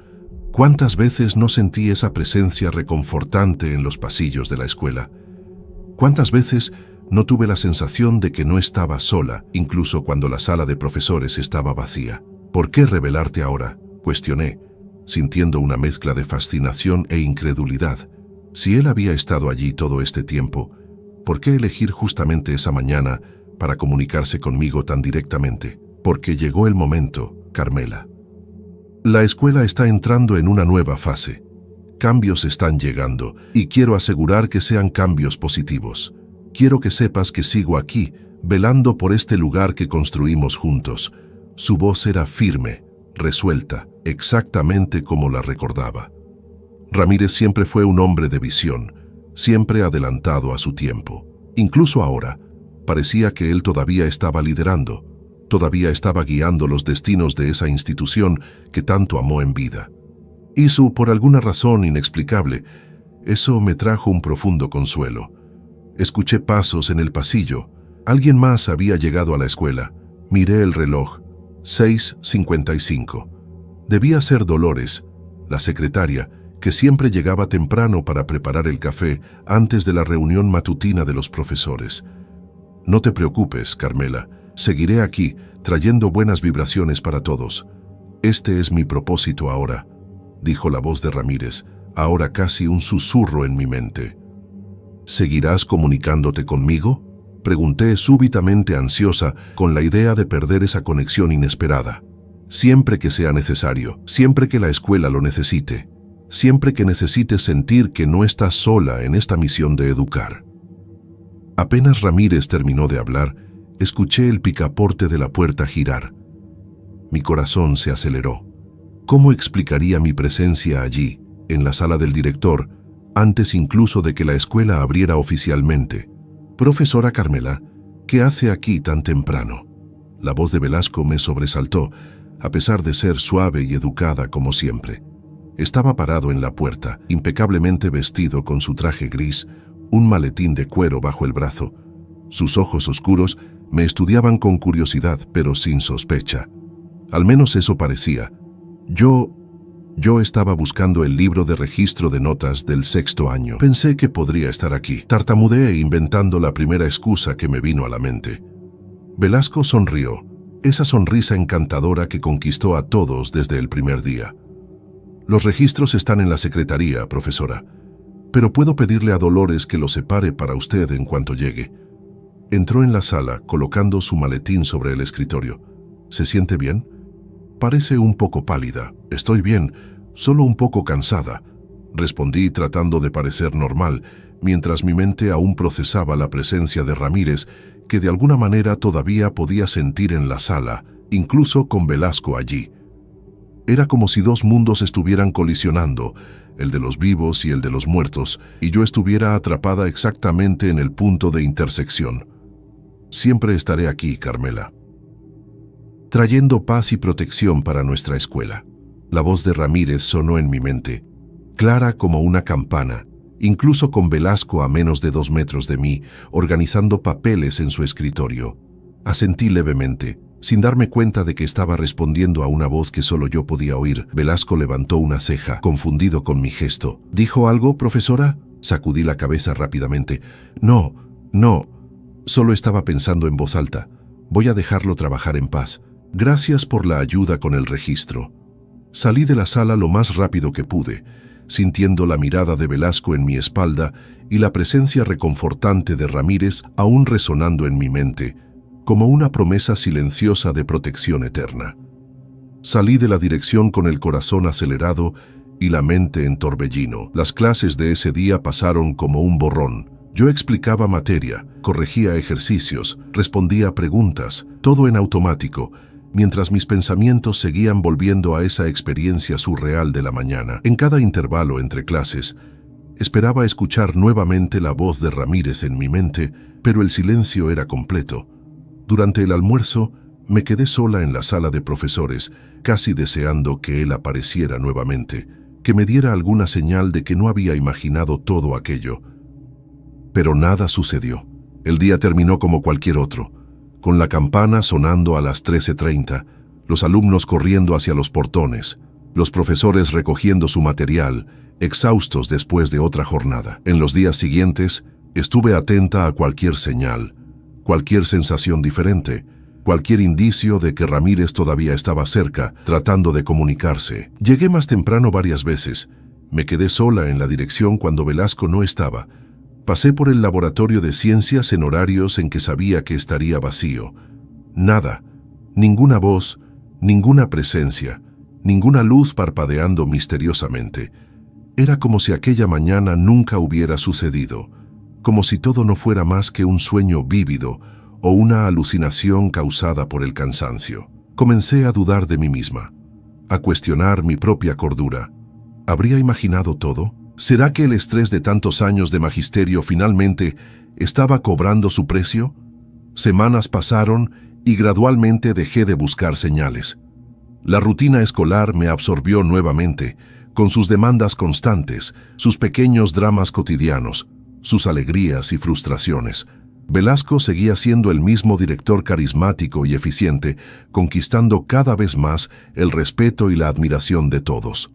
¿Cuántas veces no sentí esa presencia reconfortante en los pasillos de la escuela? ¿Cuántas veces no tuve la sensación de que no estaba sola, incluso cuando la sala de profesores estaba vacía? ¿Por qué revelarte ahora?, cuestioné, sintiendo una mezcla de fascinación e incredulidad. Si él había estado allí todo este tiempo, ¿por qué elegir justamente esa mañana para comunicarse conmigo tan directamente? Porque llegó el momento, Carmela. La escuela está entrando en una nueva fase. Cambios están llegando y quiero asegurar que sean cambios positivos. Quiero que sepas que sigo aquí, velando por este lugar que construimos juntos. Su voz era firme, resuelta, exactamente como la recordaba. Ramírez siempre fue un hombre de visión, siempre adelantado a su tiempo. Incluso ahora, parecía que él todavía estaba liderando, todavía estaba guiando los destinos de esa institución que tanto amó en vida. Y por alguna razón inexplicable, eso me trajo un profundo consuelo. Escuché pasos en el pasillo. Alguien más había llegado a la escuela. Miré el reloj. 6:55. Debía ser Dolores, la secretaria, que siempre llegaba temprano para preparar el café antes de la reunión matutina de los profesores. No te preocupes, Carmela. Seguiré aquí, trayendo buenas vibraciones para todos. Este es mi propósito ahora, dijo la voz de Ramírez, ahora casi un susurro en mi mente. ¿Seguirás comunicándote conmigo?, pregunté súbitamente ansiosa, con la idea de perder esa conexión inesperada. Siempre que sea necesario, siempre que la escuela lo necesite, siempre que necesites sentir que no estás sola en esta misión de educar. Apenas Ramírez terminó de hablar, escuché el picaporte de la puerta girar. Mi corazón se aceleró. ¿Cómo explicaría mi presencia allí, en la sala del director, antes incluso de que la escuela abriera oficialmente? «Profesora Carmela, ¿qué hace aquí tan temprano?». La voz de Velasco me sobresaltó, a pesar de ser suave y educada como siempre. Estaba parado en la puerta, impecablemente vestido con su traje gris, un maletín de cuero bajo el brazo. Sus ojos oscuros me estudiaban con curiosidad, pero sin sospecha. Al menos eso parecía. Yo estaba buscando el libro de registro de notas del 6º año. Pensé que podría estar aquí. Tartamudeé inventando la primera excusa que me vino a la mente. Velasco sonrió, esa sonrisa encantadora que conquistó a todos desde el primer día. Los registros están en la secretaría, profesora, pero puedo pedirle a Dolores que los separe para usted en cuanto llegue. Entró en la sala, colocando su maletín sobre el escritorio. ¿Se siente bien? Parece un poco pálida. Estoy bien, solo un poco cansada, respondí tratando de parecer normal, mientras mi mente aún procesaba la presencia de Ramírez, que de alguna manera todavía podía sentir en la sala, incluso con Velasco allí. Era como si dos mundos estuvieran colisionando, el de los vivos y el de los muertos, y yo estuviera atrapada exactamente en el punto de intersección. Siempre estaré aquí, Carmela, trayendo paz y protección para nuestra escuela. La voz de Ramírez sonó en mi mente, clara como una campana, incluso con Velasco a menos de 2 metros de mí, organizando papeles en su escritorio. Asentí levemente, sin darme cuenta de que estaba respondiendo a una voz que solo yo podía oír. Velasco levantó una ceja, confundido con mi gesto. ¿Dijo algo, profesora?, sacudí la cabeza rápidamente. No, solo estaba pensando en voz alta. Voy a dejarlo trabajar en paz. Gracias por la ayuda con el registro. Salí de la sala lo más rápido que pude, sintiendo la mirada de Velasco en mi espalda y la presencia reconfortante de Ramírez aún resonando en mi mente, como una promesa silenciosa de protección eterna. Salí de la dirección con el corazón acelerado y la mente en torbellino. Las clases de ese día pasaron como un borrón. Yo explicaba materia, corregía ejercicios, respondía preguntas, todo en automático, mientras mis pensamientos seguían volviendo a esa experiencia surreal de la mañana. En cada intervalo entre clases, esperaba escuchar nuevamente la voz de Ramírez en mi mente, pero el silencio era completo. Durante el almuerzo, me quedé sola en la sala de profesores, casi deseando que él apareciera nuevamente, que me diera alguna señal de que no había imaginado todo aquello. Pero nada sucedió. El día terminó como cualquier otro, con la campana sonando a las 13:30, los alumnos corriendo hacia los portones, los profesores recogiendo su material, exhaustos después de otra jornada. En los días siguientes, estuve atenta a cualquier señal, cualquier sensación diferente, cualquier indicio de que Ramírez todavía estaba cerca, tratando de comunicarse. Llegué más temprano varias veces. Me quedé sola en la dirección cuando Velasco no estaba. Pasé por el laboratorio de ciencias en horarios en que sabía que estaría vacío. Nada, ninguna voz, ninguna presencia, ninguna luz parpadeando misteriosamente. Era como si aquella mañana nunca hubiera sucedido, como si todo no fuera más que un sueño vívido o una alucinación causada por el cansancio. Comencé a dudar de mí misma, a cuestionar mi propia cordura. ¿Habría imaginado todo? ¿Será que el estrés de tantos años de magisterio finalmente estaba cobrando su precio? Semanas pasaron y gradualmente dejé de buscar señales. La rutina escolar me absorbió nuevamente, con sus demandas constantes, sus pequeños dramas cotidianos, sus alegrías y frustraciones. Velasco seguía siendo el mismo director carismático y eficiente, conquistando cada vez más el respeto y la admiración de todos.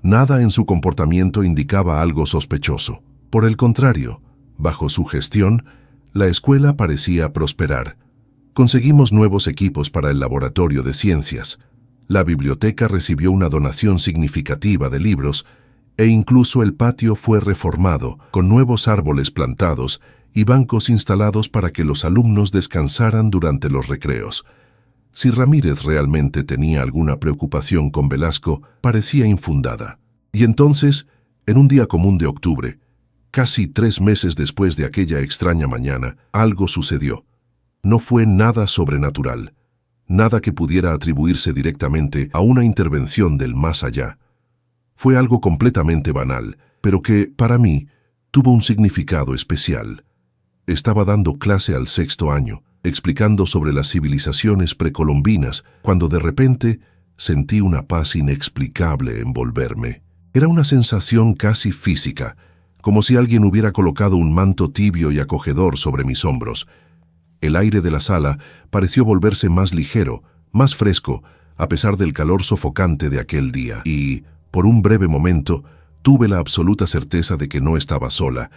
Nada en su comportamiento indicaba algo sospechoso. Por el contrario, bajo su gestión, la escuela parecía prosperar. Conseguimos nuevos equipos para el laboratorio de ciencias. La biblioteca recibió una donación significativa de libros e incluso el patio fue reformado, con nuevos árboles plantados y bancos instalados para que los alumnos descansaran durante los recreos. Si Ramírez realmente tenía alguna preocupación con Velasco, parecía infundada. Y entonces, en un día común de octubre, casi 3 meses después de aquella extraña mañana, algo sucedió. No fue nada sobrenatural, nada que pudiera atribuirse directamente a una intervención del más allá. Fue algo completamente banal, pero que, para mí, tuvo un significado especial. Estaba dando clase al 6º año, explicando sobre las civilizaciones precolombinas, cuando de repente sentí una paz inexplicable envolverme. Era una sensación casi física, como si alguien hubiera colocado un manto tibio y acogedor sobre mis hombros. El aire de la sala pareció volverse más ligero, más fresco, a pesar del calor sofocante de aquel día. Y, por un breve momento, tuve la absoluta certeza de que no estaba sola,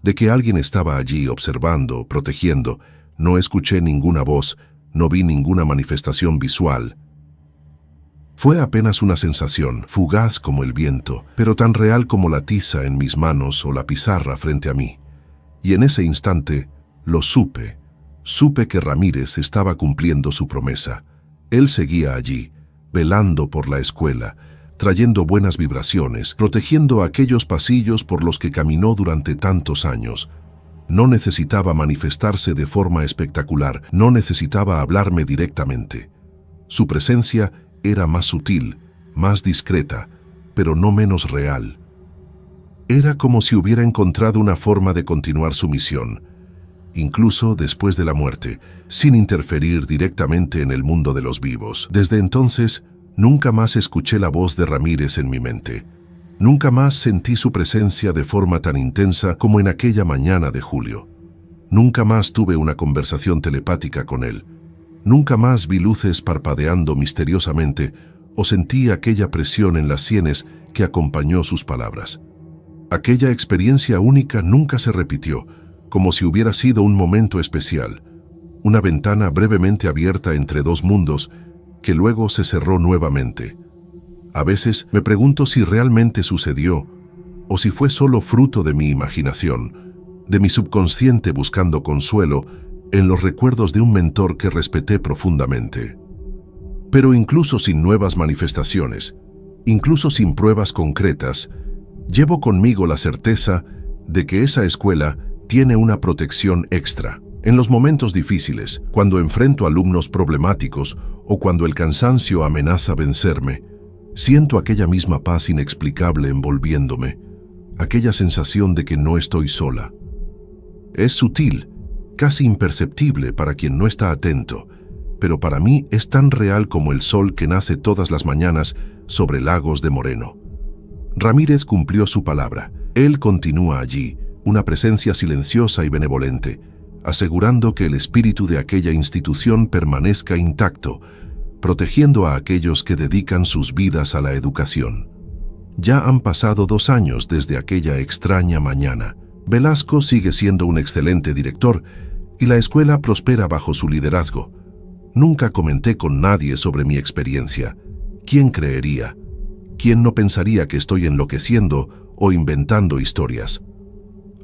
de que alguien estaba allí observando, protegiendo. No escuché ninguna voz, no vi ninguna manifestación visual. Fue apenas una sensación, fugaz como el viento, pero tan real como la tiza en mis manos o la pizarra frente a mí. Y en ese instante, lo supe. Supe que Ramírez estaba cumpliendo su promesa. Él seguía allí, velando por la escuela, trayendo buenas vibraciones, protegiendo aquellos pasillos por los que caminó durante tantos años. No necesitaba manifestarse de forma espectacular, no necesitaba hablarme directamente. Su presencia era más sutil, más discreta, pero no menos real. Era como si hubiera encontrado una forma de continuar su misión, incluso después de la muerte, sin interferir directamente en el mundo de los vivos. Desde entonces, nunca más escuché la voz de Ramírez en mi mente. Nunca más sentí su presencia de forma tan intensa como en aquella mañana de julio. Nunca más tuve una conversación telepática con él. Nunca más vi luces parpadeando misteriosamente o sentí aquella presión en las sienes que acompañó sus palabras. Aquella experiencia única nunca se repitió, como si hubiera sido un momento especial, una ventana brevemente abierta entre dos mundos que luego se cerró nuevamente. A veces me pregunto si realmente sucedió o si fue solo fruto de mi imaginación, de mi subconsciente buscando consuelo en los recuerdos de un mentor que respeté profundamente. Pero incluso sin nuevas manifestaciones, incluso sin pruebas concretas, llevo conmigo la certeza de que esa escuela tiene una protección extra. En los momentos difíciles, cuando enfrento alumnos problemáticos o cuando el cansancio amenaza vencerme, siento aquella misma paz inexplicable envolviéndome, aquella sensación de que no estoy sola. Es sutil, casi imperceptible para quien no está atento, pero para mí es tan real como el sol que nace todas las mañanas sobre Lagos de Moreno. Ramírez cumplió su palabra. Él continúa allí, una presencia silenciosa y benevolente, asegurando que el espíritu de aquella institución permanezca intacto, protegiendo a aquellos que dedican sus vidas a la educación. Ya han pasado 2 años desde aquella extraña mañana. Velasco sigue siendo un excelente director y la escuela prospera bajo su liderazgo. Nunca comenté con nadie sobre mi experiencia. ¿Quién creería? ¿Quién no pensaría que estoy enloqueciendo o inventando historias?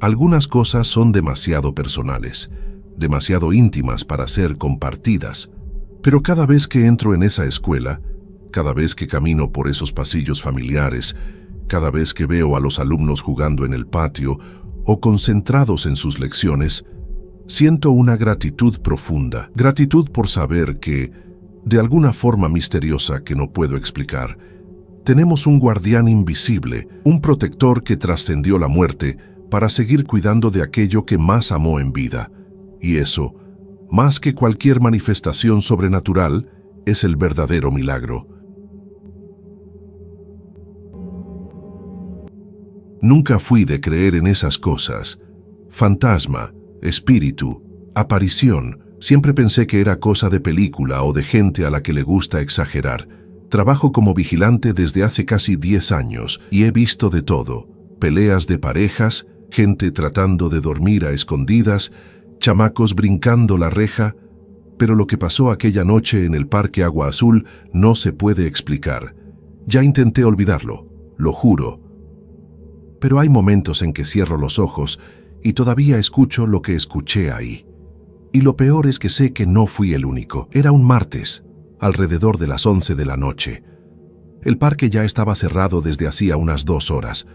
Algunas cosas son demasiado personales, demasiado íntimas para ser compartidas. Pero cada vez que entro en esa escuela, cada vez que camino por esos pasillos familiares, cada vez que veo a los alumnos jugando en el patio o concentrados en sus lecciones, siento una gratitud profunda, gratitud por saber que, de alguna forma misteriosa que no puedo explicar, tenemos un guardián invisible, un protector que trascendió la muerte para seguir cuidando de aquello que más amó en vida. Y eso, más que cualquier manifestación sobrenatural, es el verdadero milagro. Nunca fui de creer en esas cosas. Fantasma, espíritu, aparición, siempre pensé que era cosa de película o de gente a la que le gusta exagerar. Trabajo como vigilante desde hace casi 10 años y he visto de todo. Peleas de parejas, gente tratando de dormir a escondidas, chamacos brincando la reja, pero lo que pasó aquella noche en el Parque Agua Azul no se puede explicar. Ya intenté olvidarlo, lo juro. Pero hay momentos en que cierro los ojos y todavía escucho lo que escuché ahí. Y lo peor es que sé que no fui el único. Era un martes, alrededor de las 11 de la noche. El parque ya estaba cerrado desde hacía unas 2 horas.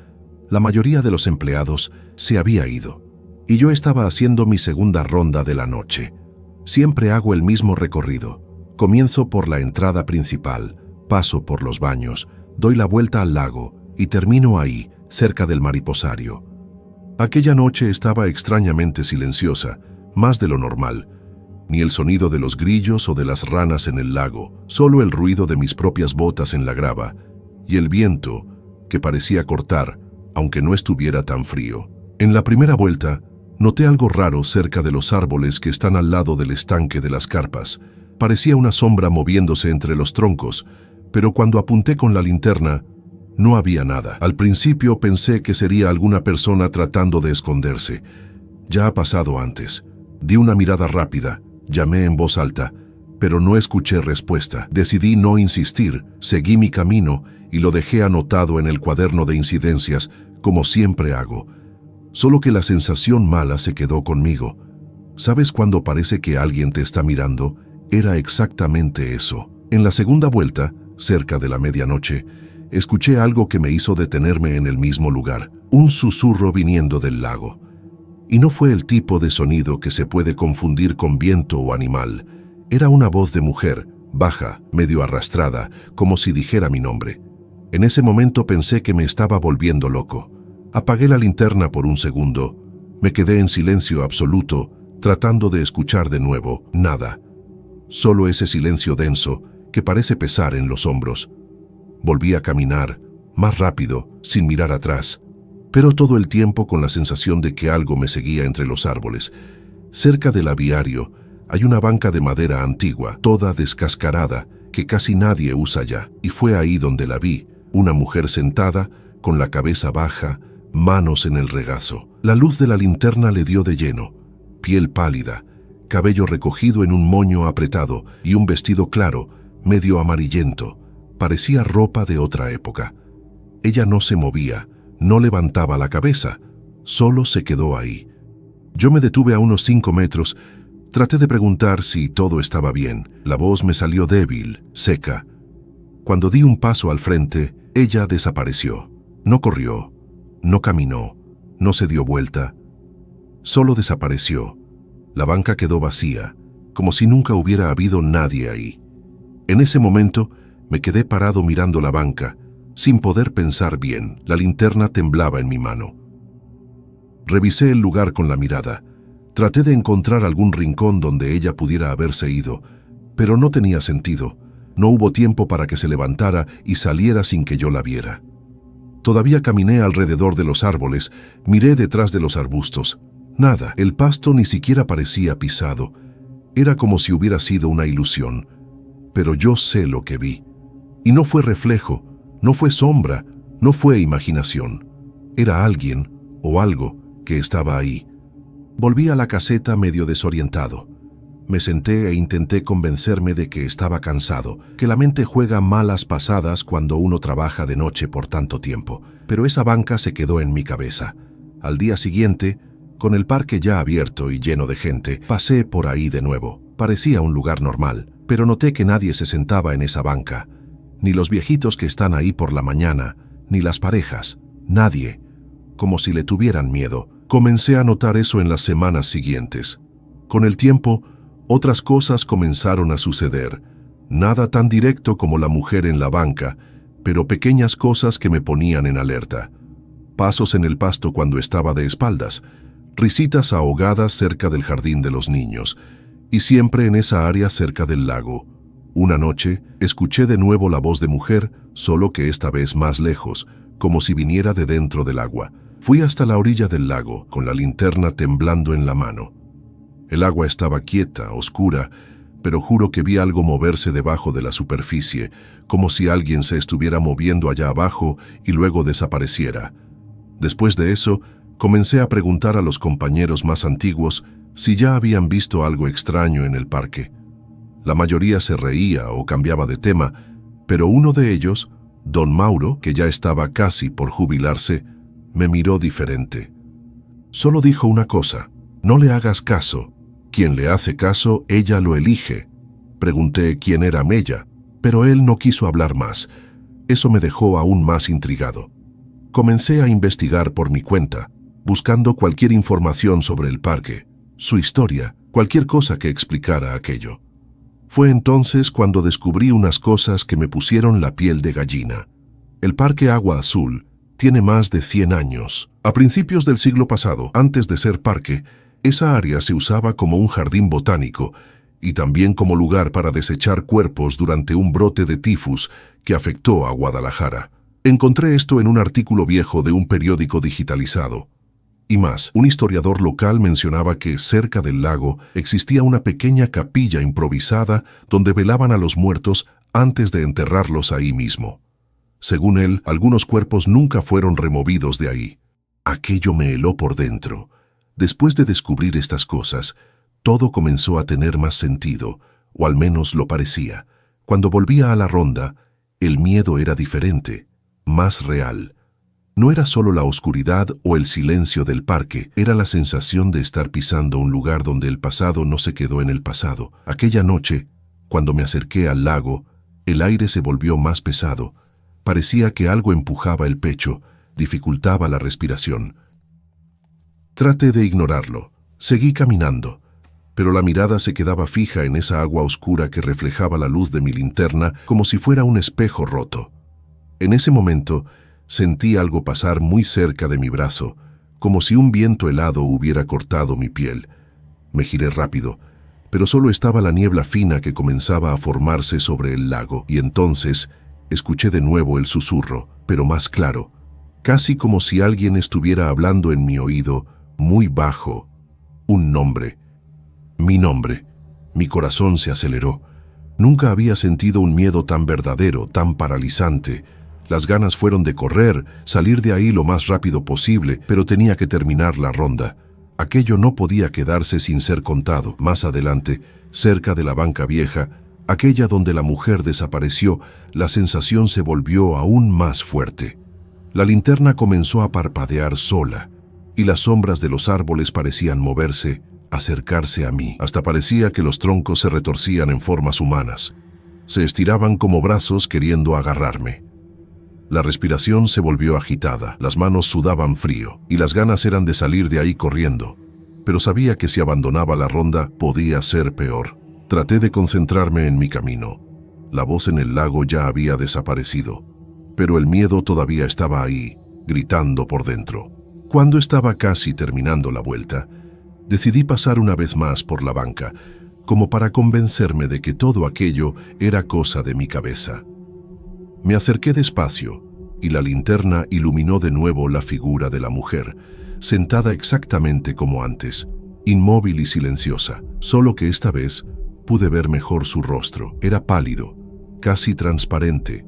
La mayoría de los empleados se había ido, y yo estaba haciendo mi segunda ronda de la noche. Siempre hago el mismo recorrido. Comienzo por la entrada principal, paso por los baños, doy la vuelta al lago y termino ahí, cerca del mariposario. Aquella noche estaba extrañamente silenciosa, más de lo normal. Ni el sonido de los grillos o de las ranas en el lago, solo el ruido de mis propias botas en la grava y el viento que parecía cortar, aunque no estuviera tan frío. En la primera vuelta, noté algo raro cerca de los árboles que están al lado del estanque de las carpas. Parecía una sombra moviéndose entre los troncos, pero cuando apunté con la linterna, no había nada. Al principio pensé que sería alguna persona tratando de esconderse. Ya ha pasado antes. Di una mirada rápida, llamé en voz alta, pero no escuché respuesta. Decidí no insistir, seguí mi camino y lo dejé anotado en el cuaderno de incidencias, como siempre hago. Solo que la sensación mala se quedó conmigo. ¿Sabes cuando parece que alguien te está mirando? Era exactamente eso. En la segunda vuelta, cerca de la medianoche, escuché algo que me hizo detenerme en el mismo lugar, un susurro viniendo del lago. Y no fue el tipo de sonido que se puede confundir con viento o animal. Era una voz de mujer, baja, medio arrastrada, como si dijera mi nombre. En ese momento pensé que me estaba volviendo loco. Apagué la linterna por un segundo. Me quedé en silencio absoluto, tratando de escuchar de nuevo. Nada. Solo ese silencio denso que parece pesar en los hombros. Volví a caminar, más rápido, sin mirar atrás, pero todo el tiempo con la sensación de que algo me seguía entre los árboles. Cerca del aviario hay una banca de madera antigua, toda descascarada, que casi nadie usa ya, y fue ahí donde la vi, una mujer sentada, con la cabeza baja, manos en el regazo. La luz de la linterna le dio de lleno, piel pálida, cabello recogido en un moño apretado y un vestido claro, medio amarillento. Parecía ropa de otra época. Ella no se movía, no levantaba la cabeza, solo se quedó ahí. Yo me detuve a unos 5 metros, traté de preguntar si todo estaba bien. La voz me salió débil, seca. Cuando di un paso al frente, ella desapareció. No corrió, no caminó, no se dio vuelta, solo desapareció. La banca quedó vacía, como si nunca hubiera habido nadie ahí. En ese momento me quedé parado mirando la banca, sin poder pensar bien. La linterna temblaba en mi mano. Revisé el lugar con la mirada. Traté de encontrar algún rincón donde ella pudiera haberse ido, pero no tenía sentido. No hubo tiempo para que se levantara y saliera sin que yo la viera. Todavía caminé alrededor de los árboles, miré detrás de los arbustos. Nada, el pasto ni siquiera parecía pisado. Era como si hubiera sido una ilusión. Pero yo sé lo que vi. Y no fue reflejo, no fue sombra, no fue imaginación. Era alguien o algo que estaba ahí. Volví a la caseta medio desorientado. Me senté e intenté convencerme de que estaba cansado, que la mente juega malas pasadas cuando uno trabaja de noche por tanto tiempo. Pero esa banca se quedó en mi cabeza. Al día siguiente, con el parque ya abierto y lleno de gente, pasé por ahí de nuevo. Parecía un lugar normal, pero noté que nadie se sentaba en esa banca. Ni los viejitos que están ahí por la mañana, ni las parejas. Nadie. Como si le tuvieran miedo. Comencé a notar eso en las semanas siguientes. Con el tiempo, otras cosas comenzaron a suceder. Nada tan directo como la mujer en la banca, pero pequeñas cosas que me ponían en alerta. Pasos en el pasto cuando estaba de espaldas, risitas ahogadas cerca del jardín de los niños, y siempre en esa área cerca del lago. Una noche, escuché de nuevo la voz de mujer, solo que esta vez más lejos, como si viniera de dentro del agua. Fui hasta la orilla del lago, con la linterna temblando en la mano. El agua estaba quieta, oscura, pero juro que vi algo moverse debajo de la superficie, como si alguien se estuviera moviendo allá abajo y luego desapareciera. Después de eso, comencé a preguntar a los compañeros más antiguos si ya habían visto algo extraño en el parque. La mayoría se reía o cambiaba de tema, pero uno de ellos, don Mauro, que ya estaba casi por jubilarse, me miró diferente. Solo dijo una cosa: no le hagas caso. Quien le hace caso, ella lo elige. Pregunté quién era Mella, pero él no quiso hablar más. Eso me dejó aún más intrigado. Comencé a investigar por mi cuenta, buscando cualquier información sobre el parque, su historia, cualquier cosa que explicara aquello. Fue entonces cuando descubrí unas cosas que me pusieron la piel de gallina. El Parque Agua Azul tiene más de 100 años. A principios del siglo pasado, antes de ser parque, esa área se usaba como un jardín botánico y también como lugar para desechar cuerpos durante un brote de tifus que afectó a Guadalajara. Encontré esto en un artículo viejo de un periódico digitalizado. Y más, un historiador local mencionaba que cerca del lago existía una pequeña capilla improvisada donde velaban a los muertos antes de enterrarlos ahí mismo. Según él, algunos cuerpos nunca fueron removidos de ahí. Aquello me heló por dentro. Después de descubrir estas cosas, todo comenzó a tener más sentido, o al menos lo parecía. Cuando volvía a la ronda, el miedo era diferente, más real. No era solo la oscuridad o el silencio del parque, era la sensación de estar pisando un lugar donde el pasado no se quedó en el pasado. Aquella noche, cuando me acerqué al lago, el aire se volvió más pesado. Parecía que algo empujaba el pecho, dificultaba la respiración. Traté de ignorarlo. Seguí caminando, pero la mirada se quedaba fija en esa agua oscura que reflejaba la luz de mi linterna como si fuera un espejo roto. En ese momento, sentí algo pasar muy cerca de mi brazo, como si un viento helado hubiera cortado mi piel. Me giré rápido, pero solo estaba la niebla fina que comenzaba a formarse sobre el lago, y entonces escuché de nuevo el susurro, pero más claro, casi como si alguien estuviera hablando en mi oído, muy bajo. Un nombre. Mi nombre. Mi corazón se aceleró. Nunca había sentido un miedo tan verdadero, tan paralizante. Las ganas fueron de correr, salir de ahí lo más rápido posible, pero tenía que terminar la ronda. Aquello no podía quedarse sin ser contado. Más adelante, cerca de la banca vieja, aquella donde la mujer desapareció, la sensación se volvió aún más fuerte. La linterna comenzó a parpadear sola, y las sombras de los árboles parecían moverse, acercarse a mí. Hasta parecía que los troncos se retorcían en formas humanas. Se estiraban como brazos queriendo agarrarme. La respiración se volvió agitada, las manos sudaban frío, y las ganas eran de salir de ahí corriendo. pero sabía que si abandonaba la ronda podía ser peor. Traté de concentrarme en mi camino. La voz en el lago ya había desaparecido, pero el miedo todavía estaba ahí, gritando por dentro. Cuando estaba casi terminando la vuelta, decidí pasar una vez más por la banca, como para convencerme de que todo aquello era cosa de mi cabeza. Me acerqué despacio, y la linterna iluminó de nuevo la figura de la mujer, sentada exactamente como antes, inmóvil y silenciosa, solo que esta vez pude ver mejor su rostro. Era pálido, casi transparente,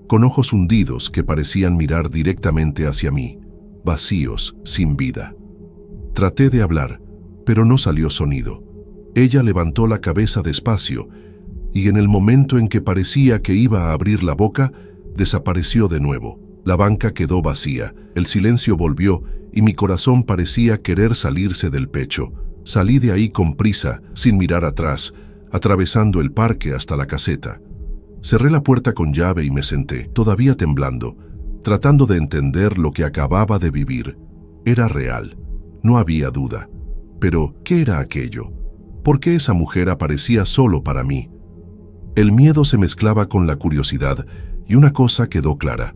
con ojos hundidos que parecían mirar directamente hacia mí, vacíos, sin vida. Traté de hablar, pero no salió sonido. Ella levantó la cabeza despacio, y en el momento en que parecía que iba a abrir la boca, desapareció de nuevo. La banca quedó vacía, el silencio volvió y mi corazón parecía querer salirse del pecho. Salí de ahí con prisa, sin mirar atrás, atravesando el parque hasta la caseta. Cerré la puerta con llave y me senté, todavía temblando, tratando de entender lo que acababa de vivir. Era real, no había duda. Pero, ¿qué era aquello? ¿Por qué esa mujer aparecía solo para mí? El miedo se mezclaba con la curiosidad y una cosa quedó clara.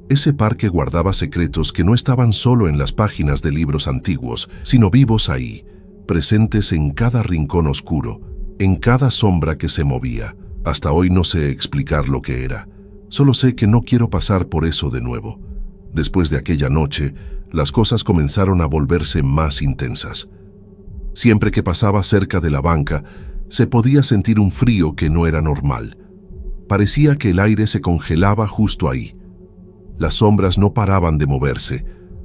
Ese parque guardaba secretos que no estaban solo en las páginas de libros antiguos, sino vivos ahí, presentes en cada rincón oscuro, en cada sombra que se movía. Hasta hoy no sé explicar lo que era. Solo sé que no quiero pasar por eso de nuevo. Después de aquella noche, las cosas comenzaron a volverse más intensas. Siempre que pasaba cerca de la banca, se podía sentir un frío que no era normal. Parecía que el aire se congelaba justo ahí. Las sombras no paraban de moverse.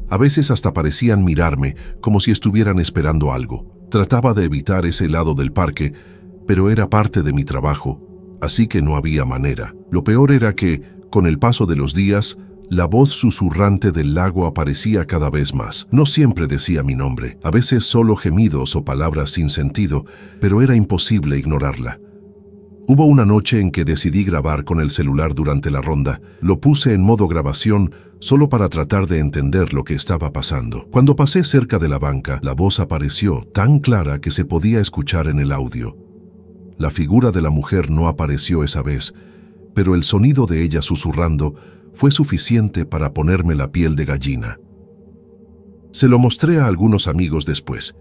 A veces hasta parecían mirarme, como si estuvieran esperando algo. Trataba de evitar ese lado del parque, pero era parte de mi trabajo, así que no había manera. Lo peor era que, con el paso de los días, la voz susurrante del lago aparecía cada vez más. No siempre decía mi nombre, a veces solo gemidos o palabras sin sentido, pero era imposible ignorarla. Hubo una noche en que decidí grabar con el celular durante la ronda. Lo puse en modo grabación solo para tratar de entender lo que estaba pasando. Cuando pasé cerca de la banca, la voz apareció tan clara que se podía escuchar en el audio. La figura de la mujer no apareció esa vez, pero el sonido de ella susurrando fue suficiente para ponerme la piel de gallina. Se lo mostré a algunos amigos después,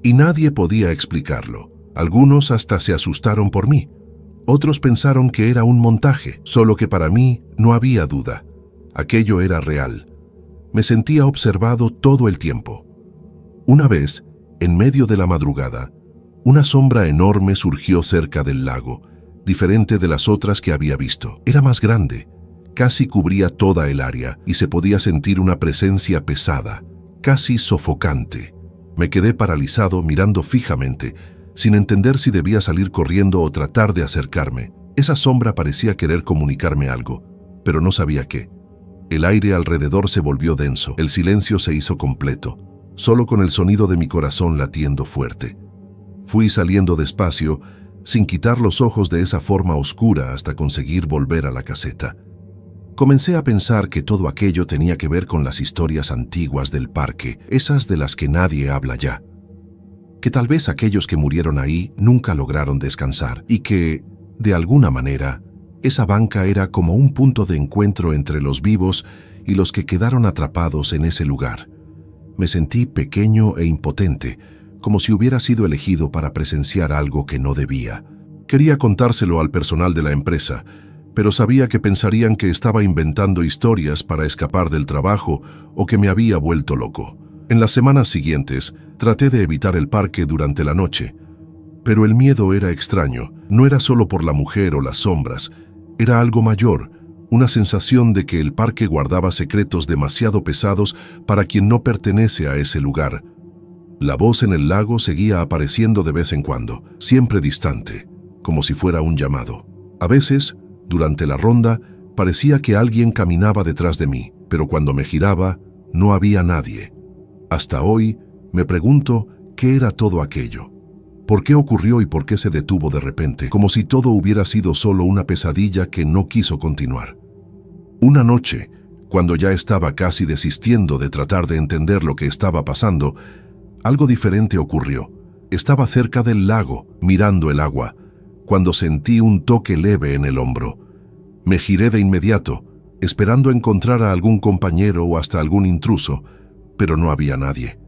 y nadie podía explicarlo. Algunos hasta se asustaron por mí. Otros pensaron que era un montaje, solo que para mí no había duda. Aquello era real. Me sentía observado todo el tiempo. Una vez, en medio de la madrugada, una sombra enorme surgió cerca del lago, diferente de las otras que había visto. Era más grande, casi cubría toda el área y se podía sentir una presencia pesada, casi sofocante. Me quedé paralizado mirando fijamente, sin entender si debía salir corriendo o tratar de acercarme. Esa sombra parecía querer comunicarme algo, pero no sabía qué. El aire alrededor se volvió denso, el silencio se hizo completo, solo con el sonido de mi corazón latiendo fuerte. Fui saliendo despacio, sin quitar los ojos de esa forma oscura hasta conseguir volver a la caseta. Comencé a pensar que todo aquello tenía que ver con las historias antiguas del parque, esas de las que nadie habla ya. Que tal vez aquellos que murieron ahí nunca lograron descansar y que, de alguna manera, esa banca era como un punto de encuentro entre los vivos y los que quedaron atrapados en ese lugar. Me sentí pequeño e impotente, como si hubiera sido elegido para presenciar algo que no debía. Quería contárselo al personal de la empresa, pero sabía que pensarían que estaba inventando historias para escapar del trabajo o que me había vuelto loco. En las semanas siguientes, traté de evitar el parque durante la noche, pero el miedo era extraño. No era solo por la mujer o las sombras, era algo mayor, una sensación de que el parque guardaba secretos demasiado pesados para quien no pertenece a ese lugar. La voz en el lago seguía apareciendo de vez en cuando, siempre distante, como si fuera un llamado. A veces, durante la ronda, parecía que alguien caminaba detrás de mí, pero cuando me giraba, no había nadie. Hasta hoy, me pregunto qué era todo aquello. ¿Por qué ocurrió y por qué se detuvo de repente, como si todo hubiera sido solo una pesadilla que no quiso continuar? Una noche, cuando ya estaba casi desistiendo de tratar de entender lo que estaba pasando, algo diferente ocurrió. Estaba cerca del lago, mirando el agua, cuando sentí un toque leve en el hombro. Me giré de inmediato, esperando encontrar a algún compañero o hasta algún intruso, pero no había nadie.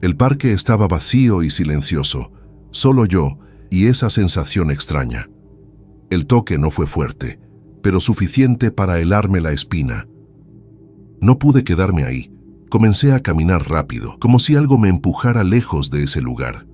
El parque estaba vacío y silencioso, solo yo y esa sensación extraña. El toque no fue fuerte, pero suficiente para helarme la espina. No pude quedarme ahí. Comencé a caminar rápido, como si algo me empujara lejos de ese lugar.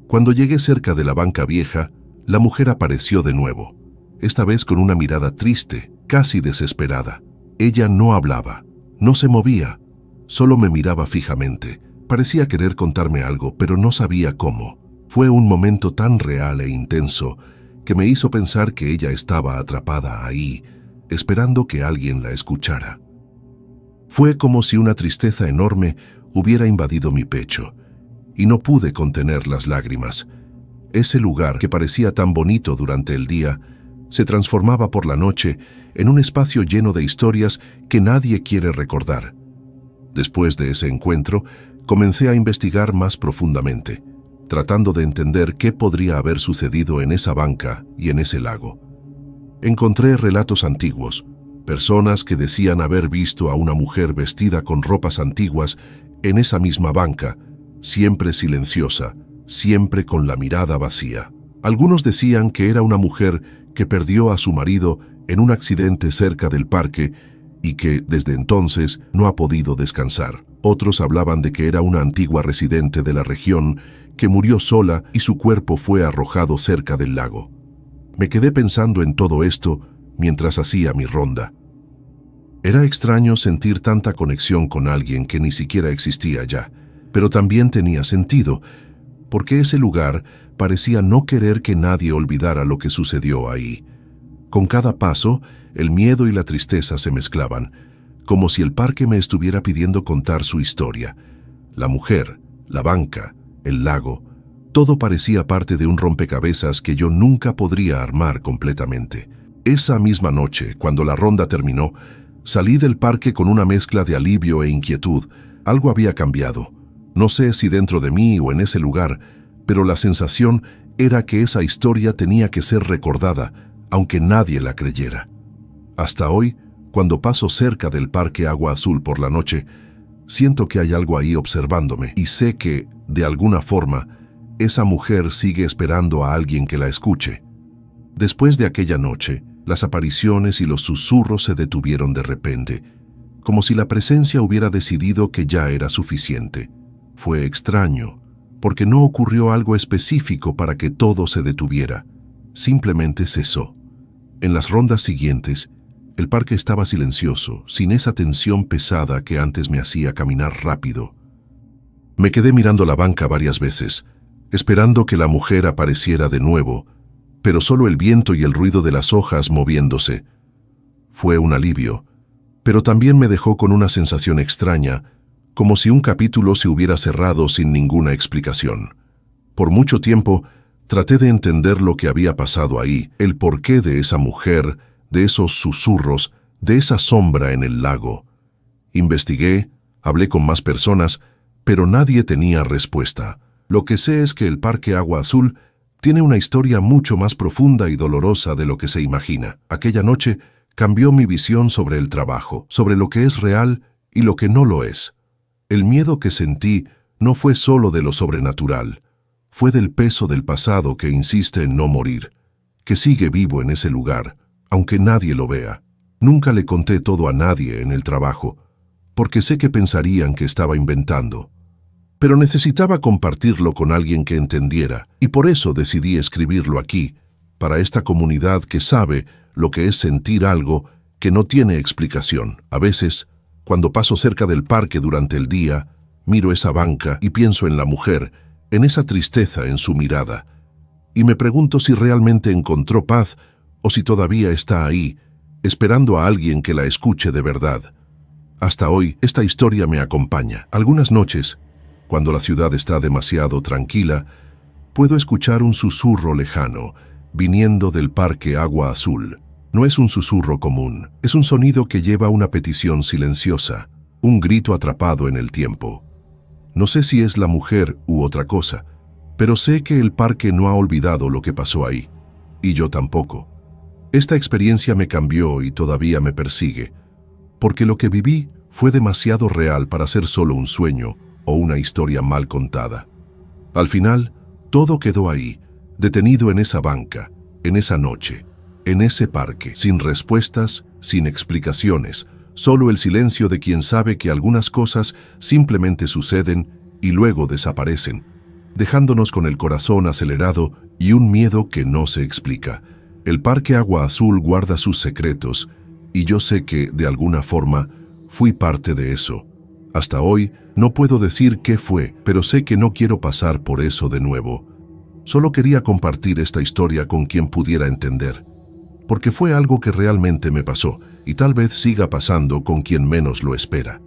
Cuando llegué cerca de la banca vieja, la mujer apareció de nuevo, esta vez con una mirada triste, casi desesperada. Ella no hablaba, no se movía, solo me miraba fijamente. Parecía querer contarme algo, pero no sabía cómo. Fue un momento tan real e intenso que me hizo pensar que ella estaba atrapada ahí, esperando que alguien la escuchara. Fue como si una tristeza enorme hubiera invadido mi pecho, y no pude contener las lágrimas. Ese lugar, que parecía tan bonito durante el día, se transformaba por la noche en un espacio lleno de historias que nadie quiere recordar. Después de ese encuentro, comencé a investigar más profundamente, tratando de entender qué podría haber sucedido en esa banca y en ese lago. Encontré relatos antiguos, personas que decían haber visto a una mujer vestida con ropas antiguas en esa misma banca, siempre silenciosa, siempre con la mirada vacía. Algunos decían que era una mujer que perdió a su marido en un accidente cerca del parque y que, desde entonces, no ha podido descansar. Otros hablaban de que era una antigua residente de la región que murió sola y su cuerpo fue arrojado cerca del lago. Me quedé pensando en todo esto mientras hacía mi ronda. Era extraño sentir tanta conexión con alguien que ni siquiera existía ya, pero también tenía sentido, porque ese lugar parecía no querer que nadie olvidara lo que sucedió ahí. Con cada paso, el miedo y la tristeza se mezclaban, como si el parque me estuviera pidiendo contar su historia. La mujer, la banca, el lago, todo parecía parte de un rompecabezas que yo nunca podría armar completamente. Esa misma noche, cuando la ronda terminó, salí del parque con una mezcla de alivio e inquietud. Algo había cambiado. No sé si dentro de mí o en ese lugar, pero la sensación era que esa historia tenía que ser recordada, aunque nadie la creyera. Hasta hoy, cuando paso cerca del Parque Agua Azul por la noche, siento que hay algo ahí observándome y sé que, de alguna forma, esa mujer sigue esperando a alguien que la escuche. Después de aquella noche, las apariciones y los susurros se detuvieron de repente, como si la presencia hubiera decidido que ya era suficiente. Fue extraño, porque no ocurrió algo específico para que todo se detuviera. Simplemente cesó. En las rondas siguientes, el parque estaba silencioso, sin esa tensión pesada que antes me hacía caminar rápido. Me quedé mirando la banca varias veces, esperando que la mujer apareciera de nuevo, pero solo el viento y el ruido de las hojas moviéndose. Fue un alivio, pero también me dejó con una sensación extraña, como si un capítulo se hubiera cerrado sin ninguna explicación. Por mucho tiempo, traté de entender lo que había pasado ahí, el porqué de esa mujer, de esos susurros, de esa sombra en el lago. Investigué, hablé con más personas, pero nadie tenía respuesta. Lo que sé es que el Parque Agua Azul tiene una historia mucho más profunda y dolorosa de lo que se imagina. Aquella noche cambió mi visión sobre el trabajo, sobre lo que es real y lo que no lo es. El miedo que sentí no fue solo de lo sobrenatural, fue del peso del pasado que insiste en no morir, que sigue vivo en ese lugar, aunque nadie lo vea. Nunca le conté todo a nadie en el trabajo, porque sé que pensarían que estaba inventando. Pero necesitaba compartirlo con alguien que entendiera, y por eso decidí escribirlo aquí, para esta comunidad que sabe lo que es sentir algo que no tiene explicación. A veces, cuando paso cerca del parque durante el día, miro esa banca y pienso en la mujer, en esa tristeza en su mirada, y me pregunto si realmente encontró paz o si todavía está ahí, esperando a alguien que la escuche de verdad. Hasta hoy, esta historia me acompaña. Algunas noches, cuando la ciudad está demasiado tranquila, puedo escuchar un susurro lejano, viniendo del Parque Agua Azul. No es un susurro común, es un sonido que lleva una petición silenciosa, un grito atrapado en el tiempo. No sé si es la mujer u otra cosa, pero sé que el parque no ha olvidado lo que pasó ahí, y yo tampoco. Esta experiencia me cambió y todavía me persigue, porque lo que viví fue demasiado real para ser solo un sueño o una historia mal contada. Al final, todo quedó ahí, detenido en esa banca, en esa noche, en ese parque, sin respuestas, sin explicaciones, solo el silencio de quien sabe que algunas cosas simplemente suceden y luego desaparecen, dejándonos con el corazón acelerado y un miedo que no se explica. El Parque Agua Azul guarda sus secretos, y yo sé que, de alguna forma, fui parte de eso. Hasta hoy, no puedo decir qué fue, pero sé que no quiero pasar por eso de nuevo. Solo quería compartir esta historia con quien pudiera entender, porque fue algo que realmente me pasó, y tal vez siga pasando con quien menos lo espera.